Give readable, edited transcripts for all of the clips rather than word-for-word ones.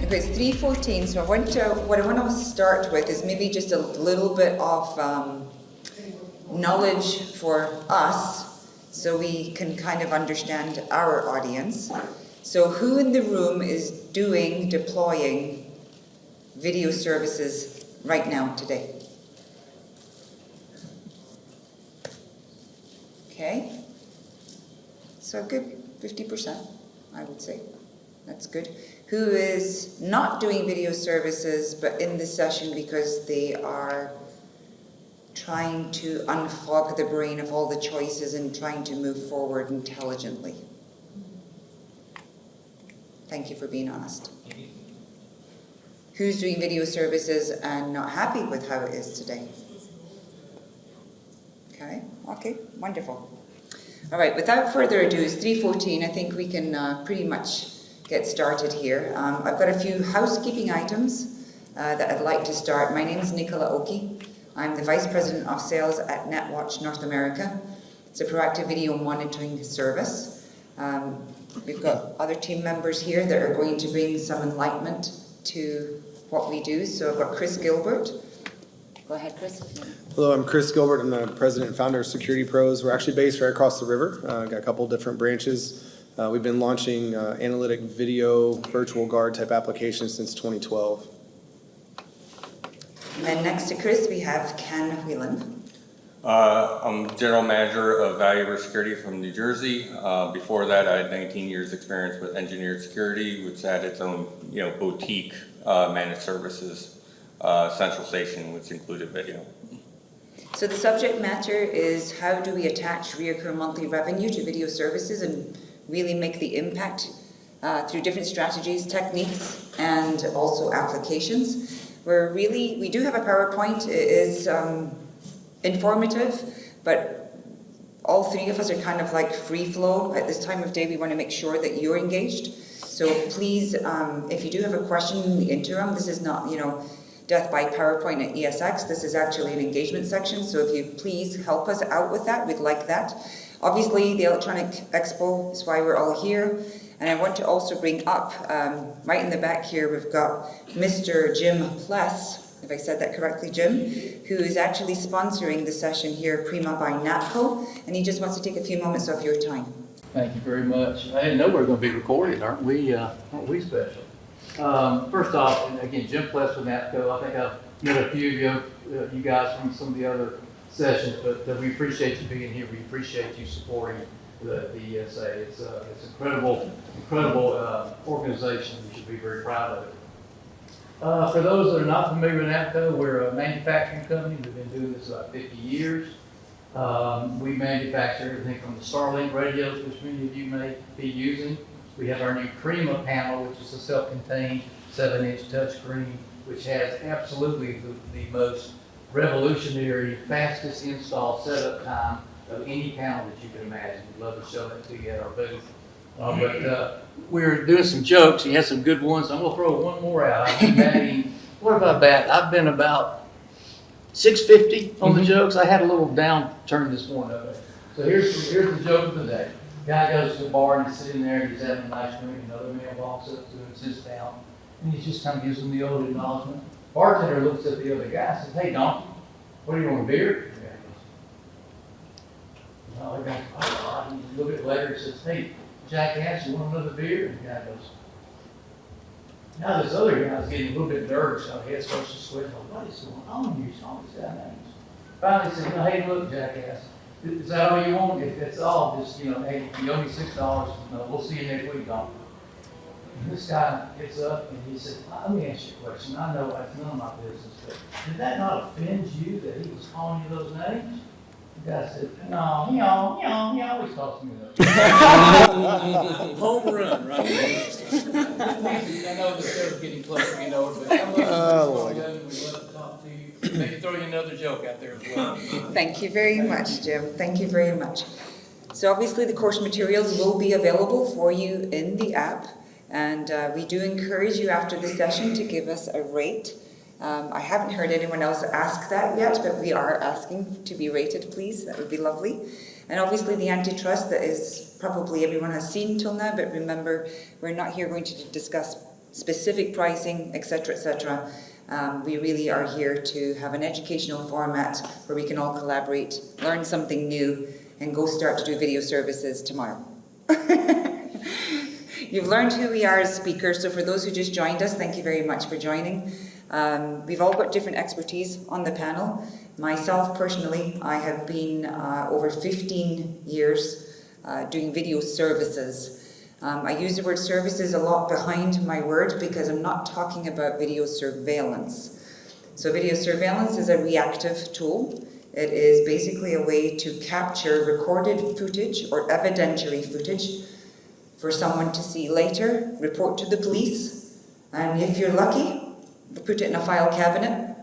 Okay, it's 3:14, so what I want to start with is maybe just a little bit of knowledge for us so we can kind of understand our audience. So who in the room is deploying video services right now, today? Okay, so a good 50%, I would say. That's good. Who is not doing video services but in the session because they are trying to unfog the brain of all the choices and trying to move forward intelligently? Thank you for being honest. Who's doing video services and not happy with how it is today? Okay, wonderful. All right, without further ado, it's 3:14. I think we can pretty much get started here. I've got a few housekeeping items that I'd like to start. My name is Nicola Oki. I'm the Vice President of Sales at NetWatch North America. It's a proactive video monitoring service. We've got other team members here that are going to bring some enlightenment to what we do. So I've got Chris Gilbert. Go ahead, Chris. Hello, I'm Chris Gilbert. I'm the president and founder of Security Pros. We're actually based right across the river. Got a couple different branches. We've been launching analytic video virtual guard type applications since 2012. And then next to Chris, we have Ken Whelan. I'm General Manager of Value Over Security from New Jersey. Before that, I had 19 years experience with Engineered Security, which had its own, boutique managed services central station, which included video. So the subject matter is how do we attach recurring monthly revenue to video services and really make the impact through different strategies, techniques, and also applications. We do have a PowerPoint. It is informative, but all three of us are kind of like free flow. At this time of day, we want to make sure that you're engaged. So please, if you do have a question in the interim, this is not, death by PowerPoint at ESX. This is actually an engagement section. So if you please help us out with that, we'd like that. Obviously, the Electronic Expo is why we're all here. And I want to also bring up, right in the back here, we've got Mr. Jim Pless, if I said that correctly, Jim, who is actually sponsoring the session here, Prima by NAPCO, and he just wants to take a few moments of your time. Thank you very much. I didn't know we were going to be recorded, aren't we special? First off, and again, Jim Pless with NAPCO. I think I've met a few of you guys from some of the other sessions, but we appreciate you being here. We appreciate you supporting the ESA. It's incredible organization. We should be very proud of it. For those that are not familiar with NAPCO, we're a manufacturing company. We've been doing this about 50 years. We manufacture everything from the Starlink radios, which many of you may be using. We have our new Prima panel, which is a self-contained 7-inch touchscreen, which has absolutely the most revolutionary, fastest install setup time of any panel that you can imagine. We'd love to show that to you at our booth. But we're doing some jokes. He has some good ones. I'm going to throw one more out. I've been batting, what about that? I've been about 650 on the jokes. I had a little downturn this morning. So here's the joke of the day. Guy goes to the bar and he's sitting there and he's having a nice drink. Another man walks up to him and sits down. And he just kind of gives him the old acknowledgement. Bartender looks at the other guy and says, "Hey, donkey, what do you want, a beer?" The guy goes, "No." The guy goes, "Oh, and a little bit later he says, "Hey, jackass, you want another beer?" And the guy goes. Now this other guy's getting a little bit nervous. His head starts to sweat. What is going on here? All this guy names. Finally he says, "Hey, look, jackass. Is that all you want? If it's all, just, hey, you owe me $6. We'll see you next week, Don." And this guy gets up and he said, "Let me ask you a question. I know that's none of my business, but did that not offend you that he was calling you those names?" The guy said, "No, he always talks to me that." Home run, right? I know the show's getting closer, but I'm love to talk to you. Maybe throw you another joke out there as well. Thank you very much, Jim. Thank you very much. So obviously the course materials will be available for you in the app, and we do encourage you after the session to give us a rate. I haven't heard anyone else ask that yet, but we are asking to be rated, please. That would be lovely. And obviously the antitrust that is probably everyone has seen till now, but remember, we're not here going to discuss specific pricing, etc. We really are here to have an educational format where we can all collaborate, learn something new, and go start to do video services tomorrow. You've learned who we are as speakers, so for those who just joined us, thank you very much for joining. We've all got different expertise on the panel. Myself, personally, I have been over 15 years doing video services. I use the word services a lot behind my word because I'm not talking about video surveillance. So video surveillance is a reactive tool. It is basically a way to capture recorded footage or evidentiary footage for someone to see later, report to the police, and if you're lucky, put it in a file cabinet.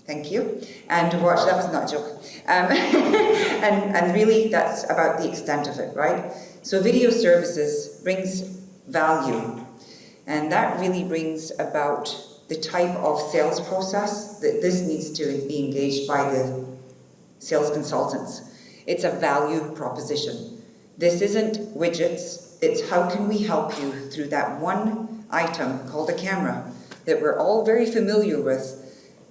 Thank you. And watch, that was not a joke. And really, that's about the extent of it, right? So video services brings value, and that really brings about the type of sales process that this needs to be engaged by the sales consultants. It's a value proposition. This isn't widgets, it's how can we help you through that one item called a camera that we're all very familiar with,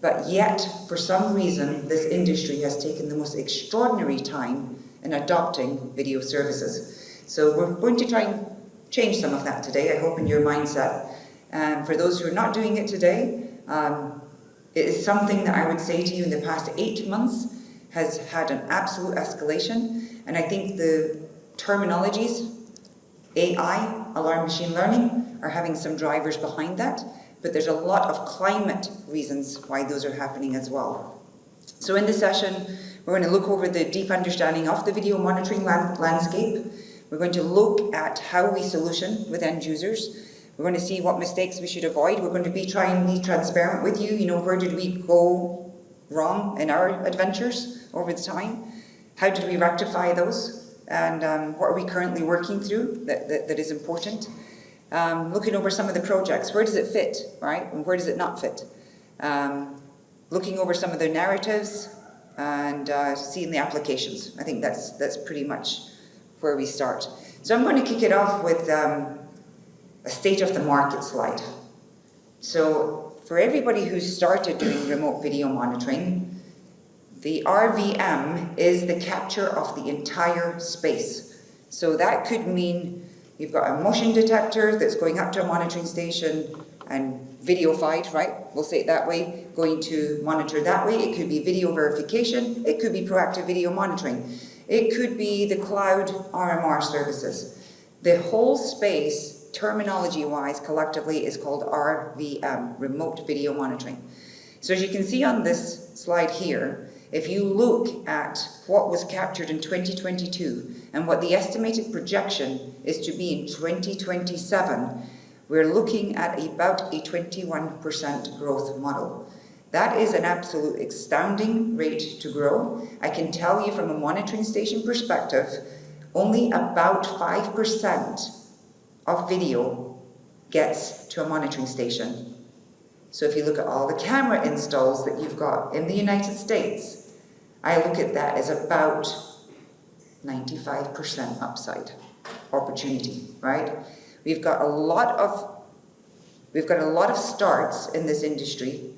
but yet, for some reason, this industry has taken the most extraordinary time in adopting video services. So we're going to try and change some of that today, I hope, in your mindset. And for those who are not doing it today, it is something that I would say to you in the past 8 months has had an absolute escalation. And I think the terminologies, AI, alarm machine learning, are having some drivers behind that. But there's a lot of climate reasons why those are happening as well. So in this session, we're going to look over the deep understanding of the video monitoring landscape. We're going to look at how we solution with end users. We're going to see what mistakes we should avoid. We're going to be trying to be transparent with you. You know, where did we go wrong in our adventures over the time? How did we rectify those? And what are we currently working through that is important? Looking over some of the projects, where does it fit, right? And where does it not fit? Looking over some of the narratives and seeing the applications. I think that's pretty much where we start. So I'm going to kick it off with a state of the market slide. So for everybody who's started doing remote video monitoring, the RVM is the capture of the entire space. So that could mean you've got a motion detector that's going up to a monitoring station and videofied, right? We'll say it that way, going to monitor that way. It could be video verification. It could be proactive video monitoring. It could be the cloud RMR services. The whole space, terminology-wise, collectively, is called RVM, remote video monitoring. So as you can see on this slide here, if you look at what was captured in 2022 and what the estimated projection is to be in 2027, we're looking at about a 21% growth model. That is an absolute astounding rate to grow. I can tell you from a monitoring station perspective, only about 5% of video gets to a monitoring station. So if you look at all the camera installs that you've got in the United States, I look at that as about 95% upside opportunity, right? We've got a lot of starts in this industry,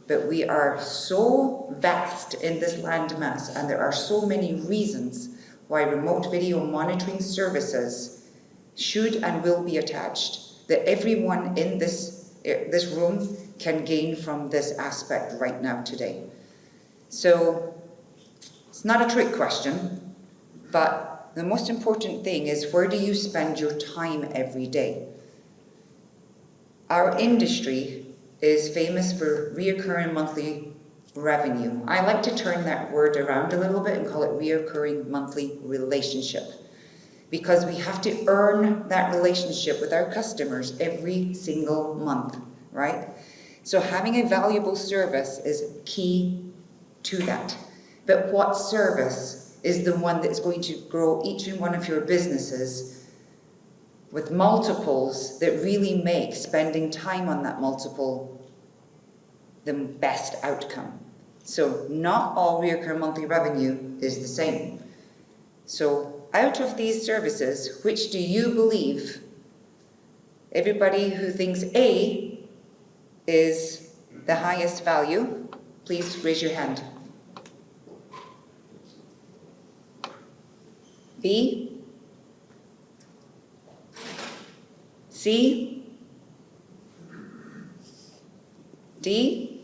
but we are so vast in this landmass, and there are so many reasons why remote video monitoring services should and will be attached, that everyone in this room can gain from this aspect right now today. So it's not a trick question, but the most important thing is, where do you spend your time every day? Our industry is famous for reoccurring monthly revenue. I like to turn that word around a little bit and call it reoccurring monthly relationship, because we have to earn that relationship with our customers every single month, right? So having a valuable service is key to that. But what service is the one that's going to grow each and one of your businesses with multiples that really make spending time on that multiple the best outcome? So not all recurring monthly revenue is the same. So out of these services, which do you believe Everybody who thinks A is the highest value, please raise your hand. B? C? D?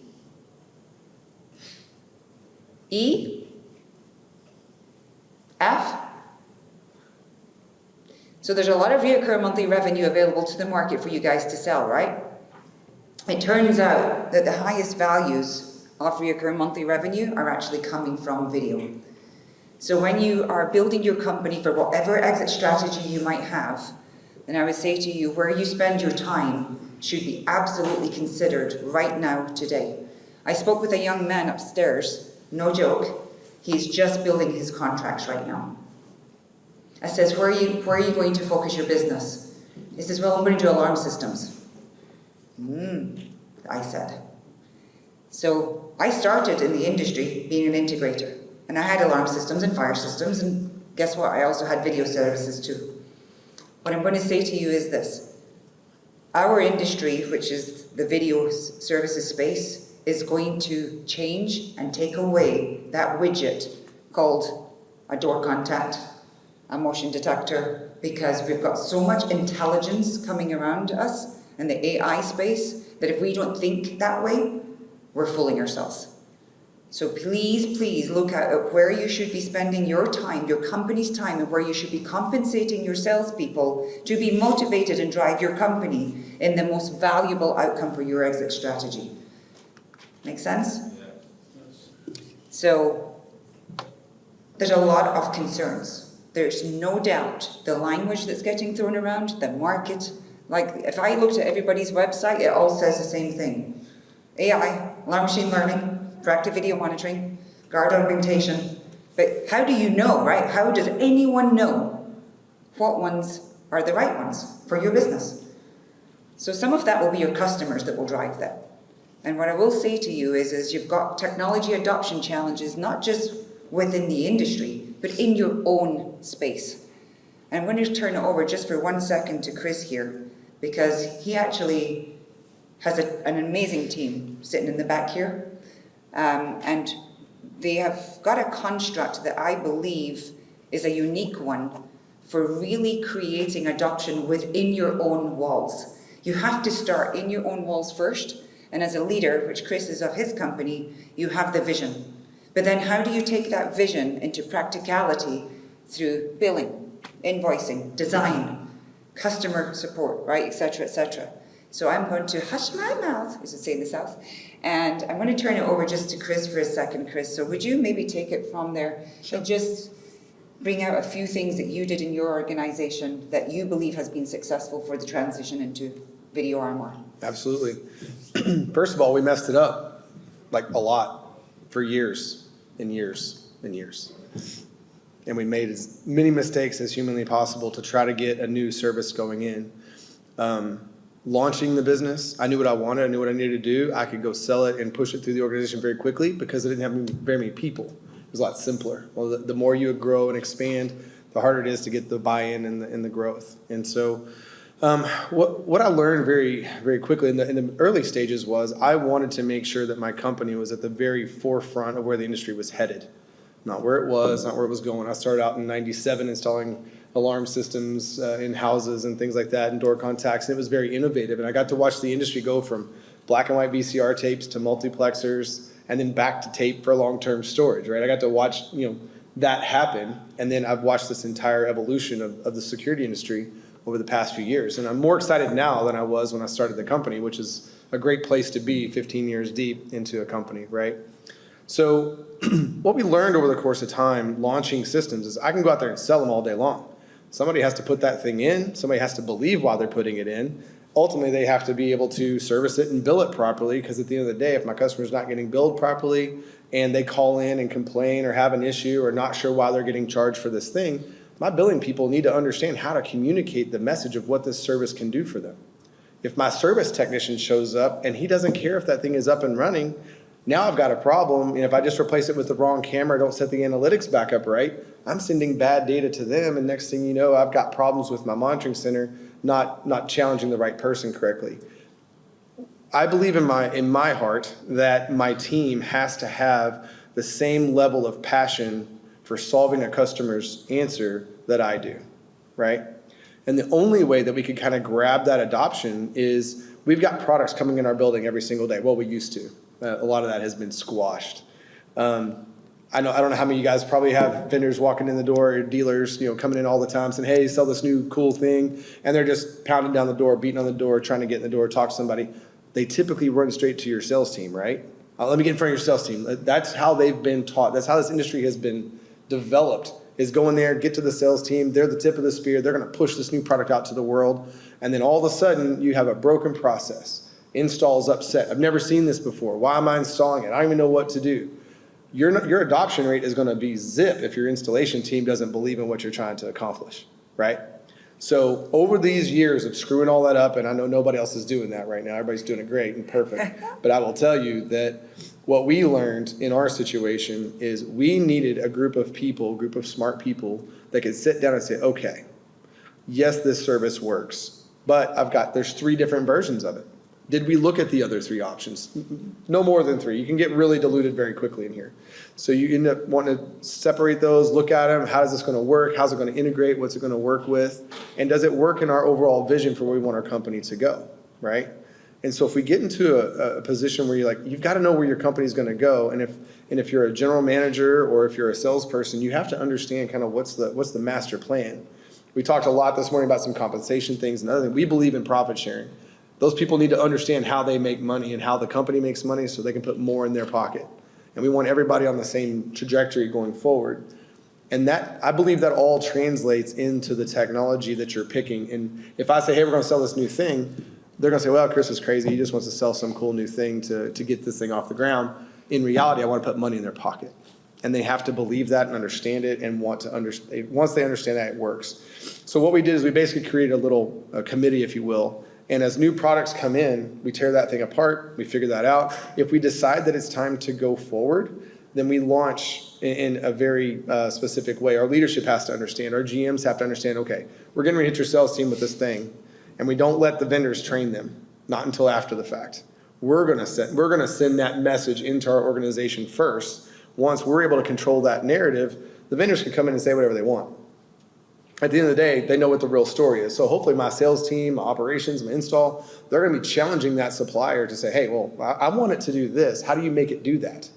E? F? So there's a lot of recurring monthly revenue available to the market for you guys to sell, right? It turns out that the highest values of recurring monthly revenue are actually coming from video. So when you are building your company for whatever exit strategy you might have, then I would say to you, where you spend your time should be absolutely considered right now, today. I spoke with a young man upstairs, no joke, he's just building his contracts right now. I says, where are you going to focus your business? He says, well, I'm going to do alarm systems. I said. So I started in the industry being an integrator, and I had alarm systems and fire systems, and guess what? I also had video services too. What I'm going to say to you is this. Our industry, which is the video services space, is going to change and take away that widget called a door contact, a motion detector, because we've got so much intelligence coming around us in the AI space that if we don't think that way, we're fooling ourselves. So please, please look at where you should be spending your time, your company's time, and where you should be compensating your salespeople to be motivated and drive your company in the most valuable outcome for your exit strategy. Make sense? Yeah. So there's a lot of concerns. There's no doubt the language that's getting thrown around, the market, like if I looked at everybody's website, it all says the same thing. AI, alarm machine learning, proactive video monitoring, guard augmentation. But how do you know, right? How does anyone know what ones are the right ones for your business? So some of that will be your customers that will drive that. And what I will say to you is you've got technology adoption challenges, not just within the industry, but in your own space. And I'm going to turn it over just for 1 second to Chris here, because he actually has an amazing team sitting in the back here. And they have got a construct that I believe is a unique one for really creating adoption within your own walls. You have to start in your own walls first, and as a leader, which Chris is of his company, you have the vision. But then how do you take that vision into practicality through billing, invoicing, design, customer support, right, et cetera, et cetera. So I'm going to hush my mouth, as we say in the South, and I'm going to turn it over just to Chris for a second, Chris. So would you maybe take it from there and just bring out a few things that you did in your organization that you believe has been successful for the transition into video RMR? Absolutely. First of all, we messed it up, like a lot, for years and years and years. And we made as many mistakes as humanly possible to try to get a new service going in. Launching the business, I knew what I wanted, I knew what I needed to do. I could go sell it and push it through the organization very quickly because I didn't have very many people. It was a lot simpler. Well, the more you grow and expand, the harder it is to get the buy-in and the growth. And so what I learned very, very quickly in the early stages was I wanted to make sure that my company was at the very forefront of where the industry was headed. Not where it was, not where it was going. I started out in '97 installing alarm systems in houses and things like that and door contacts, and it was very innovative. And I got to watch the industry go from black and white VCR tapes to multiplexers and then back to tape for long-term storage, right? I got to watch that happen, and then I've watched this entire evolution of the security industry over the past few years. And I'm more excited now than I was when I started the company, which is a great place to be 15 years deep into a company, right? So what we learned over the course of time launching systems is I can go out there and sell them all day long. Somebody has to put that thing in. Somebody has to believe while they're putting it in. Ultimately, they have to be able to service it and bill it properly, because at the end of the day, if my customer's not getting billed properly and they call in and complain or have an issue or not sure why they're getting charged for this thing, my billing people need to understand how to communicate the message of what this service can do for them. If my service technician shows up and he doesn't care if that thing is up and running, now I've got a problem, and if I just replace it with the wrong camera, don't set the analytics back up right, I'm sending bad data to them, and next thing you know, I've got problems with my monitoring center not challenging the right person correctly. I believe in my heart that my team has to have the same level of passion for solving a customer's answer that I do, right? And the only way that we could kind of grab that adoption is we've got products coming in our building every single day. Well, we used to. A lot of that has been squashed. I don't know how many of you guys probably have vendors walking in the door, or dealers, coming in all the time saying, hey, sell this new cool thing. And they're just pounding down the door, beating on the door, trying to get in the door, talk to somebody. They typically run straight to your sales team, right? Let me get in front of your sales team. That's how they've been taught. That's how this industry has been developed, is go in there, get to the sales team. They're the tip of the spear. They're going to push this new product out to the world. And then all of a sudden you have a broken process. Install's upset. I've never seen this before. Why am I installing it? I don't even know what to do. Your adoption rate is going to be zip if your installation team doesn't believe in what you're trying to accomplish, right? So over these years of screwing all that up, and I know nobody else is doing that right now. Everybody's doing it great and perfect. But I will tell you that what we learned in our situation is we needed a group of people, group of smart people that could sit down and say, okay, yes, this service works, but there's 3 different versions of it. Did we look at the other 3 options? No more than 3. You can get really diluted very quickly in here. So you end up wanting to separate those, look at them. How is this going to work? How's it going to integrate? What's it going to work with? And does it work in our overall vision for where we want our company to go, right? And so if we get into a position where you've got to know where your company's going to go, and if you're a general manager or if you're a salesperson, you have to understand kind of what's the master plan. We talked a lot this morning about some compensation things and other things. We believe in profit sharing. Those people need to understand how they make money and how the company makes money so they can put more in their pocket. And we want everybody on the same trajectory going forward. And I believe that all translates into the technology that you're picking. And if I say, hey, we're going to sell this new thing, they're going to say, well, Chris is crazy. He just wants to sell some cool new thing to get this thing off the ground. In reality, I want to put money in their pocket. And they have to believe that and understand it and want to understand. Once they understand that, it works. So what we did is we basically created a little committee, if you will. And as new products come in, we tear that thing apart, we figure that out. If we decide that it's time to go forward, then we launch in a very specific way. Our leadership has to understand, our GMs have to understand, okay, we're getting ready to hit your sales team with this thing, and we don't let the vendors train them, not until after the fact. We're gonna send that message into our organization first. Once we're able to control that narrative, the vendors can come in and say whatever they want. At the end of the day, they know what the real story is. So hopefully my sales team, my operations, my install, they're going to be challenging that supplier to say, hey, well, I want it to do this. How do you make it do that?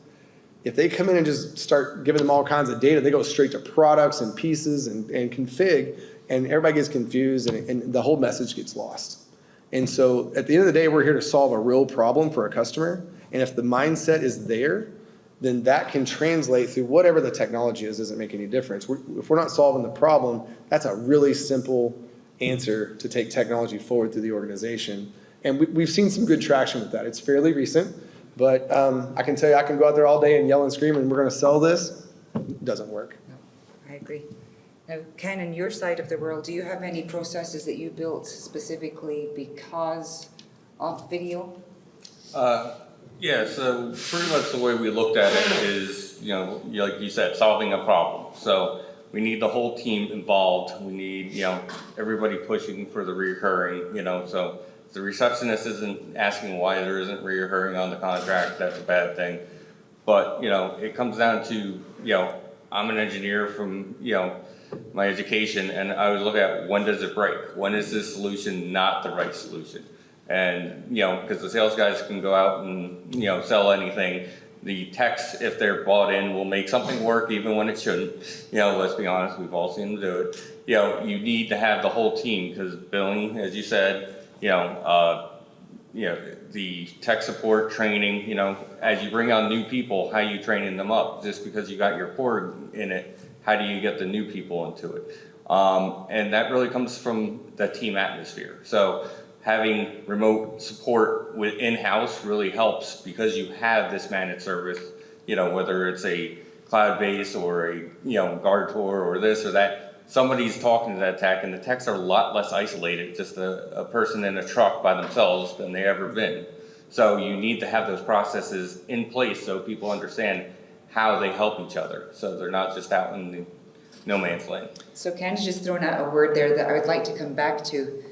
If they come in and just start giving them all kinds of data, they go straight to products and pieces and config, and everybody gets confused and the whole message gets lost. And so at the end of the day, we're here to solve a real problem for a customer. And if the mindset is there, then that can translate through whatever the technology is. Doesn't make any difference. If we're not solving the problem, that's a really simple answer to take technology forward through the organization. And we've seen some good traction with that. It's fairly recent, but I can tell you, I can go out there all day and yell and scream and we're going to sell this. It doesn't work. No, I agree. Now, Ken, on your side of the world, do you have any processes that you built specifically because of video? Yeah, so pretty much the way we looked at it is, like you said, solving a problem. So we need the whole team involved. We need, everybody pushing for the reoccurring, so if the receptionist isn't asking why there isn't reoccurring on the contract, that's a bad thing. But, it comes down to, I'm an engineer from, my education, and I would look at when does it break? When is this solution not the right solution? And, because the sales guys can go out and, sell anything. The techs, if they're bought in, will make something work even when it shouldn't. Let's be honest, we've all seen them do it. You need to have the whole team because billing, as you said, the tech support training, as you bring on new people, how are you training them up? Just because you got your core in it, how do you get the new people into it? And that really comes from the team atmosphere. So having remote support with in-house really helps because you have this managed service, whether it's a cloud-based or a, guard tour or this or that, somebody's talking to that tech, and the techs are a lot less isolated, just a person in a truck by themselves than they ever been. So you need to have those processes in place so people understand how they help each other. So they're not just out in the no man's land. So Ken's just thrown out a word there that I would like to come back to.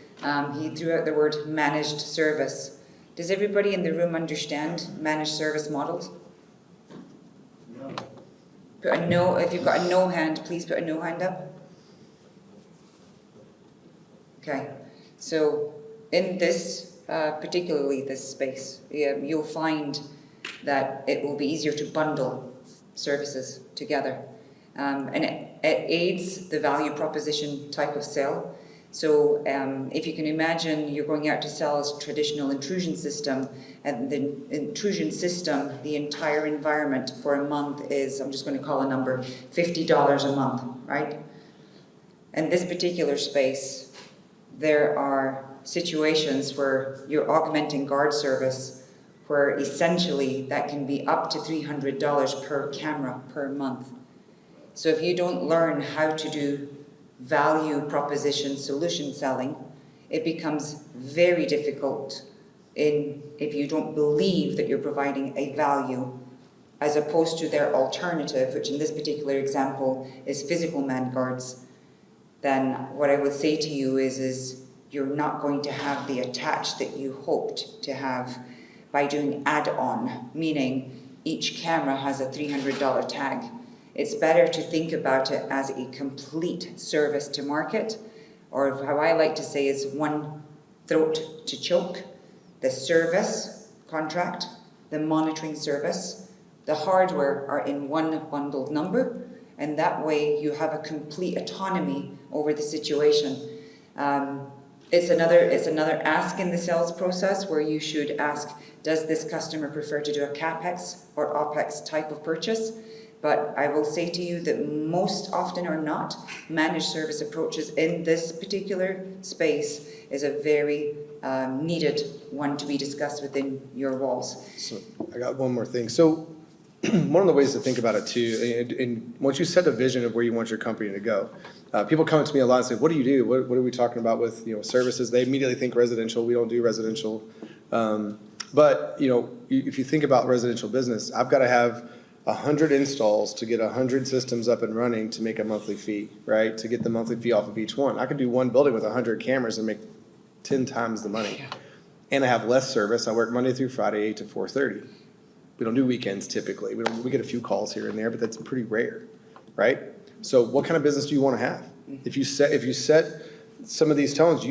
He threw out the word managed service. Does everybody in the room understand managed service models? Put a no, if you've got a no hand, please put a no hand up. Okay, so in this, particularly this space, you'll find that it will be easier to bundle services together. And it aids the value proposition type of sale. So if you can imagine you're going out to sell a traditional intrusion system, and the intrusion system, the entire environment for a month is, I'm just going to call a number, $50 a month, right? In this particular space, there are situations where you're augmenting guard service, where essentially that can be up to $300 per camera per month. So if you don't learn how to do value proposition solution selling, it becomes very difficult if you don't believe that you're providing a value as opposed to their alternative, which in this particular example is physical man guards. Then what I would say to you is you're not going to have the attach that you hoped to have by doing add-on, meaning each camera has a $300 tag. It's better to think about it as a complete service to market, or how I like to say is one throat to choke. The service contract, the monitoring service, the hardware are in one bundled number, and that way you have a complete autonomy over the situation. It's another ask in the sales process where you should ask, does this customer prefer to do a CapEx or OpEx type of purchase? But I will say to you that most often or not, managed service approaches in this particular space is a very needed one to be discussed within your walls. So I got one more thing. So one of the ways to think about it too, and once you set a vision of where you want your company to go, people come to me a lot and say, what do you do? What are we talking about with services? They immediately think residential. We don't do residential. But if you think about residential business, I've got to have 100 installs to get 100 systems up and running to make a monthly fee, right? To get the monthly fee off of each one. I could do one building with 100 cameras and make 10 times the money. And I have less service. I work Monday through Friday, 8 to 4:30. We don't do weekends typically. We get a few calls here and there, but that's pretty rare, right? So what kind of business do you want to have? If you set some of these tones,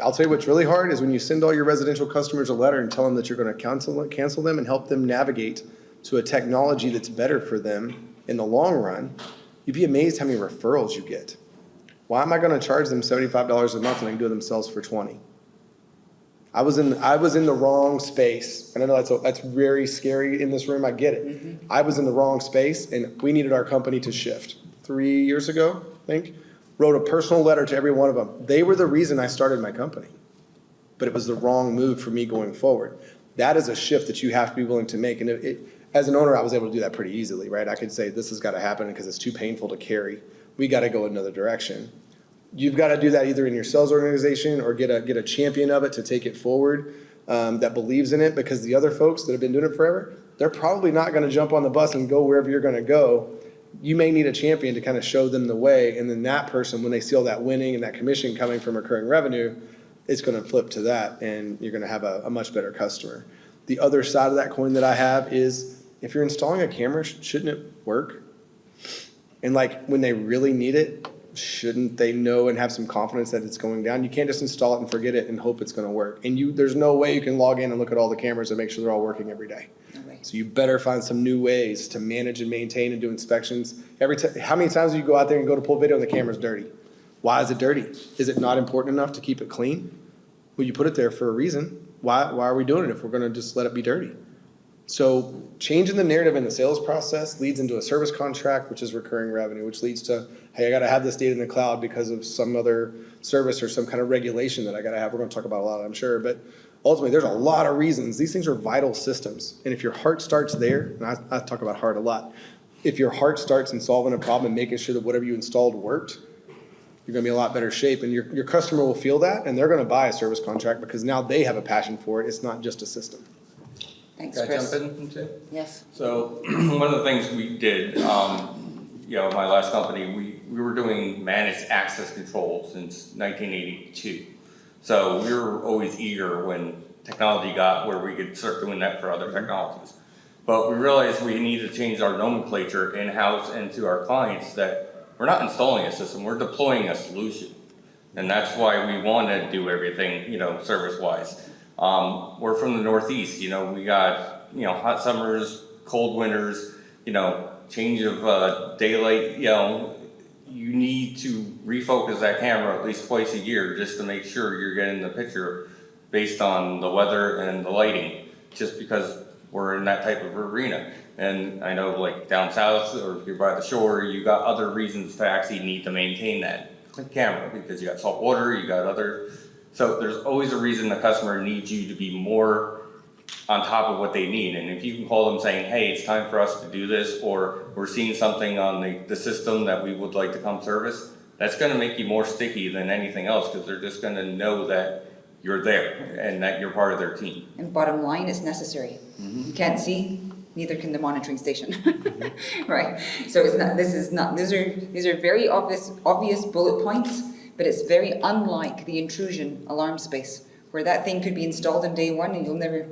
I'll tell you what's really hard is when you send all your residential customers a letter and tell them that you're going to cancel them and help them navigate to a technology that's better for them in the long run. You'd be amazed how many referrals you get. Why am I going to charge them $75 a month when they can do it themselves for $20? I was in the wrong space, and I know that's very scary in this room. I get it. Mm-hmm. I was in the wrong space, and we needed our company to shift. 3 years ago, I think, wrote a personal letter to every one of them. They were the reason I started my company, but it was the wrong move for me going forward. That is a shift that you have to be willing to make, and as an owner, I was able to do that pretty easily, right? I could say this has got to happen because it's too painful to carry. We got to go another direction. You've got to do that either in your sales organization or get a champion of it to take it forward that believes in it, because the other folks that have been doing it forever, they're probably not going to jump on the bus and go wherever you're going to go. You may need a champion to kind of show them the way, and then that person, when they see all that winning and that commission coming from recurring revenue, it's going to flip to that, and you're going to have a much better customer. The other side of that coin that I have is, if you're installing a camera, shouldn't it work? And when they really need it, shouldn't they know and have some confidence that it's going down? You can't just install it and forget it and hope it's going to work. And there's no way you can log in and look at all the cameras and make sure they're all working every day. No way. So you better find some new ways to manage and maintain and do inspections. How many times do you go out there and go to pull video and the camera's dirty? Why is it dirty? Is it not important enough to keep it clean? Well, you put it there for a reason. Why are we doing it if we're going to just let it be dirty? So changing the narrative in the sales process leads into a service contract, which is recurring revenue, which leads to, hey, I got to have this data in the cloud because of some other service or some kind of regulation that I got to have. We're going to talk about a lot, I'm sure. But ultimately, there's a lot of reasons. These things are vital systems. And if your heart starts there, and I talk about heart a lot, if your heart starts in solving a problem and making sure that whatever you installed worked, you're going to be in a lot better shape. And your customer will feel that, and they're going to buy a service contract because now they have a passion for it. It's not just a system. Thanks, Can I Chris. jump in too? Yes. So one of the things we did, my last company, we were doing managed access control since 1982. So we were always eager when technology got where we could start doing that for other technologies. But we realized we need to change our nomenclature in-house and to our clients that we're not installing a system, we're deploying a solution. And that's why we want to do everything, service-wise. We're from the Northeast, we got, hot summers, cold winters, change of daylight, you need to refocus that camera at least twice a year just to make sure you're getting the picture based on the weather and the lighting, just because we're in that type of arena. And I know like down south or if you're by the shore, you got other reasons to actually need to maintain that camera because you got salt water, you got other, so there's always a reason the customer needs you to be more on top of what they need. And if you can call them saying, hey, it's time for us to do this, or we're seeing something on the system that we would like to come service, that's gonna make you more sticky than anything else because they're just gonna know that you're there and that you're part of their team. And bottom line, it's necessary. You can't see, neither can the monitoring station. Right? So it's not, these are very obvious bullet points, but it's very unlike the intrusion alarm space, where that thing could be installed on day one and you'll never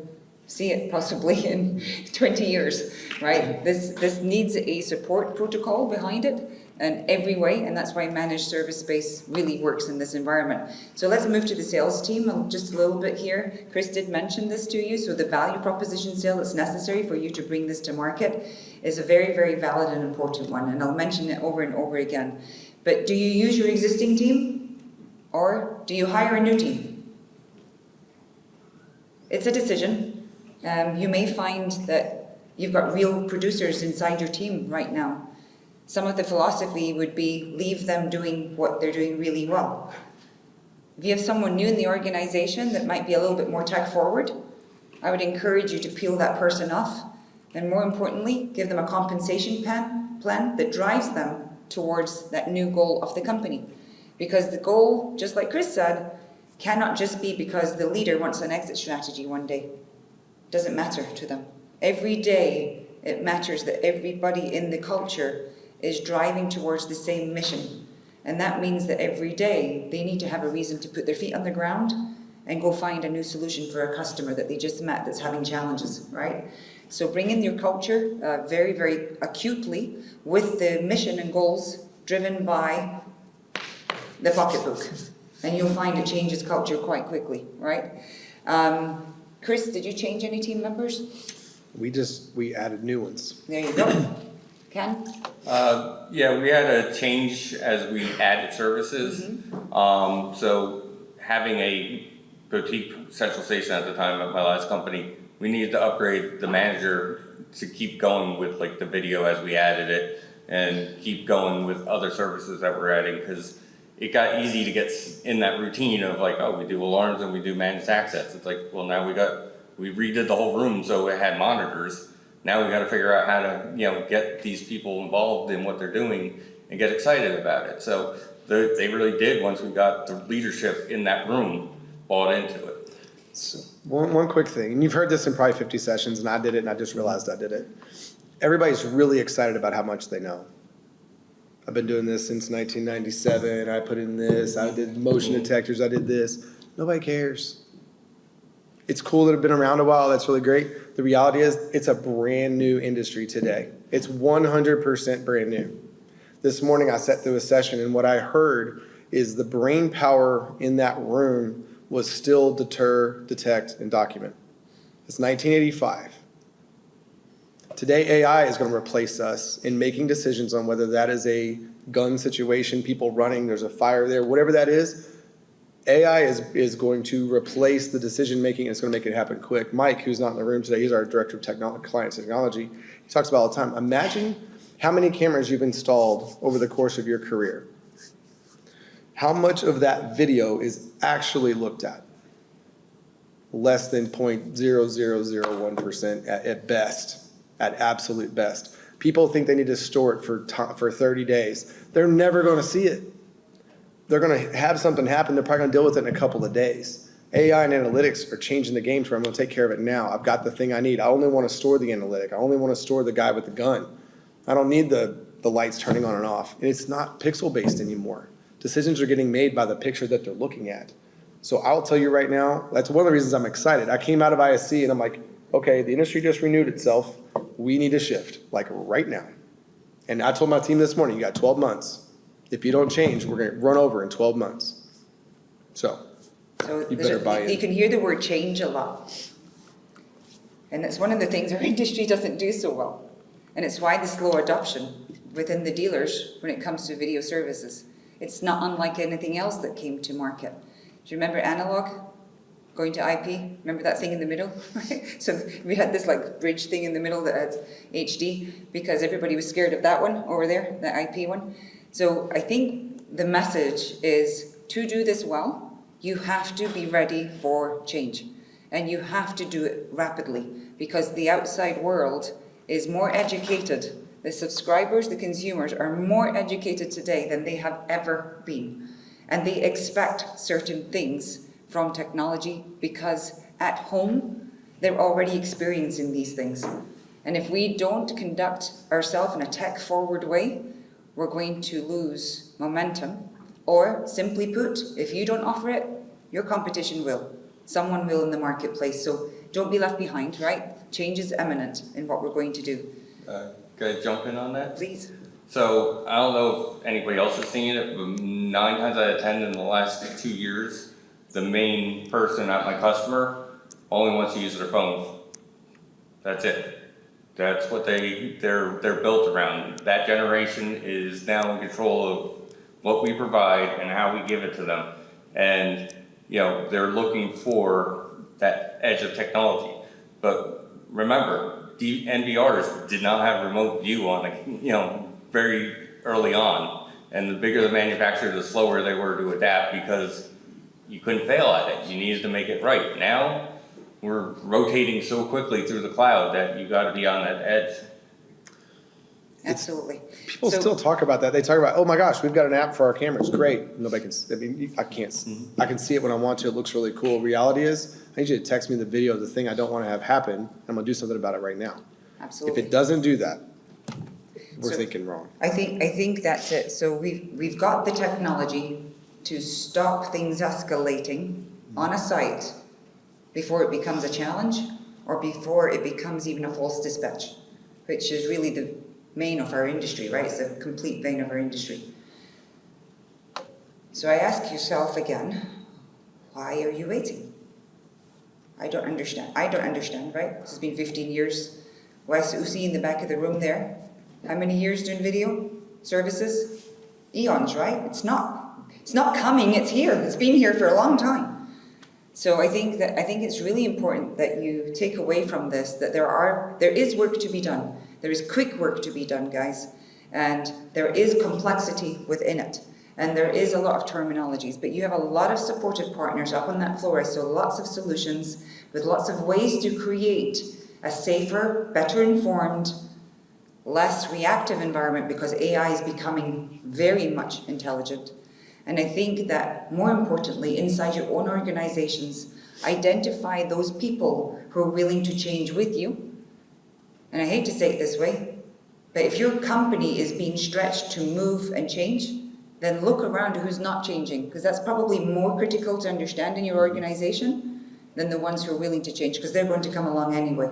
see it possibly in 20 years, right? This needs a support protocol behind it in every way, and that's why managed service space really works in this environment. So let's move to the sales team just a little bit here. Chris did mention this to you, so the value proposition sale that's necessary for you to bring this to market is a very, very valid and important one, and I'll mention it over and over again. But do you use your existing team, or do you hire a new team? It's a decision. You may find that you've got real producers inside your team right now. Some of the philosophy would be leave them doing what they're doing really well. If you have someone new in the organization that might be a little bit more tech forward, I would encourage you to peel that person off, and more importantly, give them a compensation plan that drives them towards that new goal of the company. Because the goal, just like Chris said, cannot just be because the leader wants an exit strategy one day. It doesn't matter to them. Every day it matters that everybody in the culture is driving towards the same mission. And that means that every day they need to have a reason to put their feet on the ground and go find a new solution for a customer that they just met that's having challenges, right? So bring in your culture very, very acutely with the mission and goals driven by the pocketbook. And you'll find it changes culture quite quickly, right? Chris, did you change any team members? We added new ones. There you go. Ken? Yeah, we had a change as we added services. So having a boutique central station at the time at my last company, we needed to upgrade the manager to keep going with like the video as we added it and keep going with other services that we're adding, because it got easy to get in that routine of like, oh, we do alarms and we do managed access. It's like, well, now we redid the whole room so it had monitors. Now we got to figure out how to, get these people involved in what they're doing and get excited about it. So they really did, once we got the leadership in that room, bought into it. So one quick thing, and you've heard this in probably 50 sessions, and I did it, and I just realized I did it. Everybody's really excited about how much they know. I've been doing this since 1997. I put in this. I did motion detectors. I did this. Nobody cares. It's cool that it's been around a while. That's really great. The reality is it's a brand new industry today. It's 100% brand new. This morning I sat through a session, and what I heard is the brain power in that room was still deter, detect, and document. It's 1985. Today, AI is going to replace us in making decisions on whether that is a gun situation, people running, there's a fire there, whatever that is. AI is going to replace the decision making, and it's going to make it happen quick. Mike, who's not in the room today, he's our director of client technology. He talks about all the time. Imagine how many cameras you've installed over the course of your career. How much of that video is actually looked at? Less than 0.0001% at best, at absolute best. People think they need to store it for 30 days. They're never going to see it. They're going to have something happen. They're probably going to deal with it in a couple of days. AI and analytics are changing the game to where I'm going to take care of it now. I've got the thing I need. I only want to store the analytic. I only want to store the guy with the gun. I don't need the lights turning on and off. And it's not pixel based anymore. Decisions are getting made by the picture that they're looking at. So I'll tell you right now, that's one of the reasons I'm excited. I came out of ISC and I'm like, okay, the industry just renewed itself. We need a shift, like right now. And I told my team this morning, you got 12 months. If you don't change, we're gonna run over in 12 months. So So you better buy in. you can hear the word change a lot. And it's one of the things our industry doesn't do so well. And it's why the slow adoption within the dealers when it comes to video services. It's not unlike anything else that came to market. Do you remember analog going to IP? Remember that thing in the middle? So we had this like bridge thing in the middle that had HD because everybody was scared of that one over there, the IP one. So I think the message is to do this well, you have to be ready for change. And you have to do it rapidly because the outside world is more educated. The subscribers, the consumers are more educated today than they have ever been. And they expect certain things from technology because at home, they're already experiencing these things. And if we don't conduct ourselves in a tech-forward way, we're going to lose momentum. Or simply put, if you don't offer it, your competition will. Someone will in the marketplace. So don't be left behind, right? Change is imminent in what we're going to do. Could I jump in on that? Please. So I don't know if anybody else has seen it, but 9 times out of 10 in the last 2 years, the main person at my customer only wants to use their phone. That's it. That's what they're built around. That generation is now in control of what we provide and how we give it to them. And you know, they're looking for that edge of technology. But remember, the NVRs did not have remote view on it, you know, very early on. And the bigger the manufacturer, the slower they were to adapt because you couldn't fail at it. You needed to make it right. Now, we're rotating so quickly through the cloud that you gotta be on that edge. Absolutely. People So- still talk about that. They talk about, oh my gosh, we've got an app for our cameras. Great. Nobody can, I mean, I can't, I can see it when I want to. It looks really cool. Reality is, I need you to text me the video of the thing I don't want to have happen. I'm going to do something about it right now. If Absolutely. it doesn't do that, we're So- thinking wrong. I think that's it. So we've got the technology to stop things escalating on a site before it becomes a challenge or before it becomes even a false dispatch, which is really the main of our industry, right? It's the complete vein of our industry. So I ask yourself again, why are you waiting? I don't understand, right? This has been 15 years. Wes Usi in the back of the room there. How many years doing video services? Eons, right? It's not coming, it's here. It's been here for a long time. So I think it's really important that you take away from this that there is work to be done. There is quick work to be done, guys. And there is complexity within it. And there is a lot of terminologies, but you have a lot of supportive partners up on that floor. So lots of solutions with lots of ways to create a safer, better informed, less reactive environment because AI is becoming very much intelligent. And I think that more importantly, inside your own organizations, identify those people who are willing to change with you. And I hate to say it this way, but if your company is being stretched to move and change, then look around who's not changing, because that's probably more critical to understand in your organization than the ones who are willing to change, because they're going to come along anyway.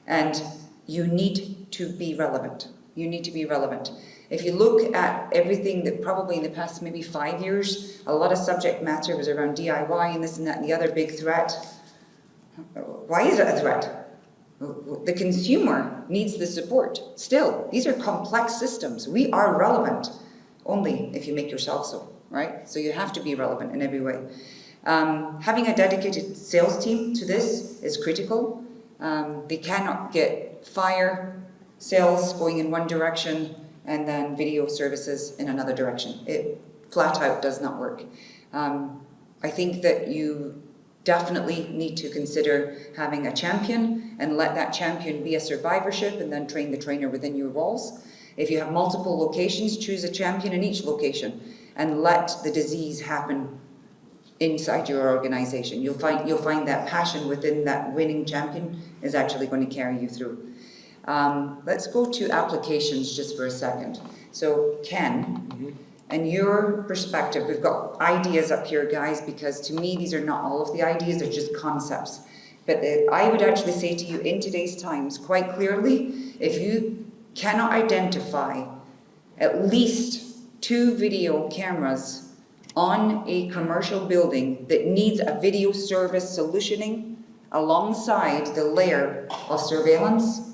And you need to be relevant. You need to be relevant. If you look at everything that probably in the past maybe 5 years, a lot of subject matter was around DIY and this and that and the other big threat. Why is it a threat? The consumer needs the support. Still, these are complex systems. We are relevant only if you make yourself so, right? So you have to be relevant in every way. Having a dedicated sales team to this is critical. They cannot get fire sales going in one direction and then video services in another direction. It flat out does not work. I think that you definitely need to consider having a champion and let that champion be a survivorship and then train the trainer within your walls. If you have multiple locations, choose a champion in each location and let the disease happen inside your organization. You'll find that passion within that winning champion is actually going to carry you through. Let's go to applications just for a second. So Ken, and your perspective. We've got ideas up here, guys, because to me, these are not all of the ideas, they're just concepts. But I would actually say to you in today's times, quite clearly, if you cannot identify at least 2 video cameras on a commercial building that needs a video service solutioning alongside the layer of surveillance,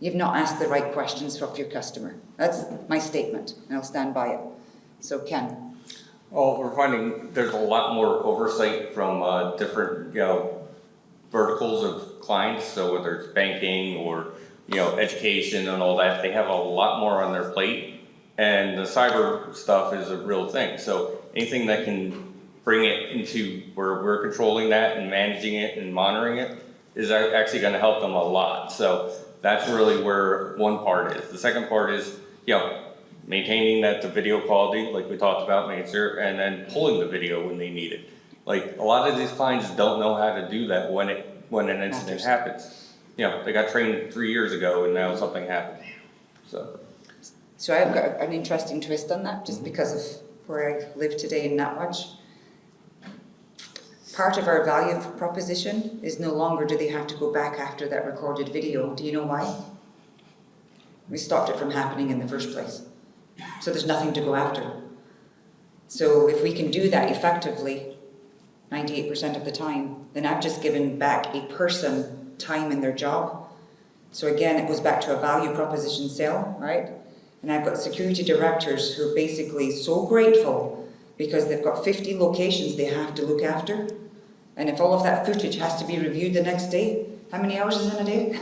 you've not asked the right questions of your customer. That's my statement, and I'll stand by it. So Ken. Well, we're finding there's a lot more oversight from different, verticals of clients. So whether it's banking or, education and all that, they have a lot more on their plate. And the cyber stuff is a real thing. So anything that can bring it into where we're controlling that and managing it and monitoring it is actually going to help them a lot. So that's really where one part is. The second part is, maintaining that the video quality, like we talked about, making sure, and then pulling the video when they need it. Like a lot of these clients don't know how to do that when an incident happens. They got trained 3 years ago and now something happened. So I've got an interesting twist on that, just because of where I live today in Nutwatch. Part of our value proposition is no longer do they have to go back after that recorded video. Do you know why? We stopped it from happening in the first place. So there's nothing to go after. So if we can do that effectively, 98% of the time, then I've just given back a person time in their job. So again, it goes back to a value proposition sale, right? And I've got security directors who are basically so grateful because they've got 50 locations they have to look after. And if all of that footage has to be reviewed the next day, how many hours is in a day?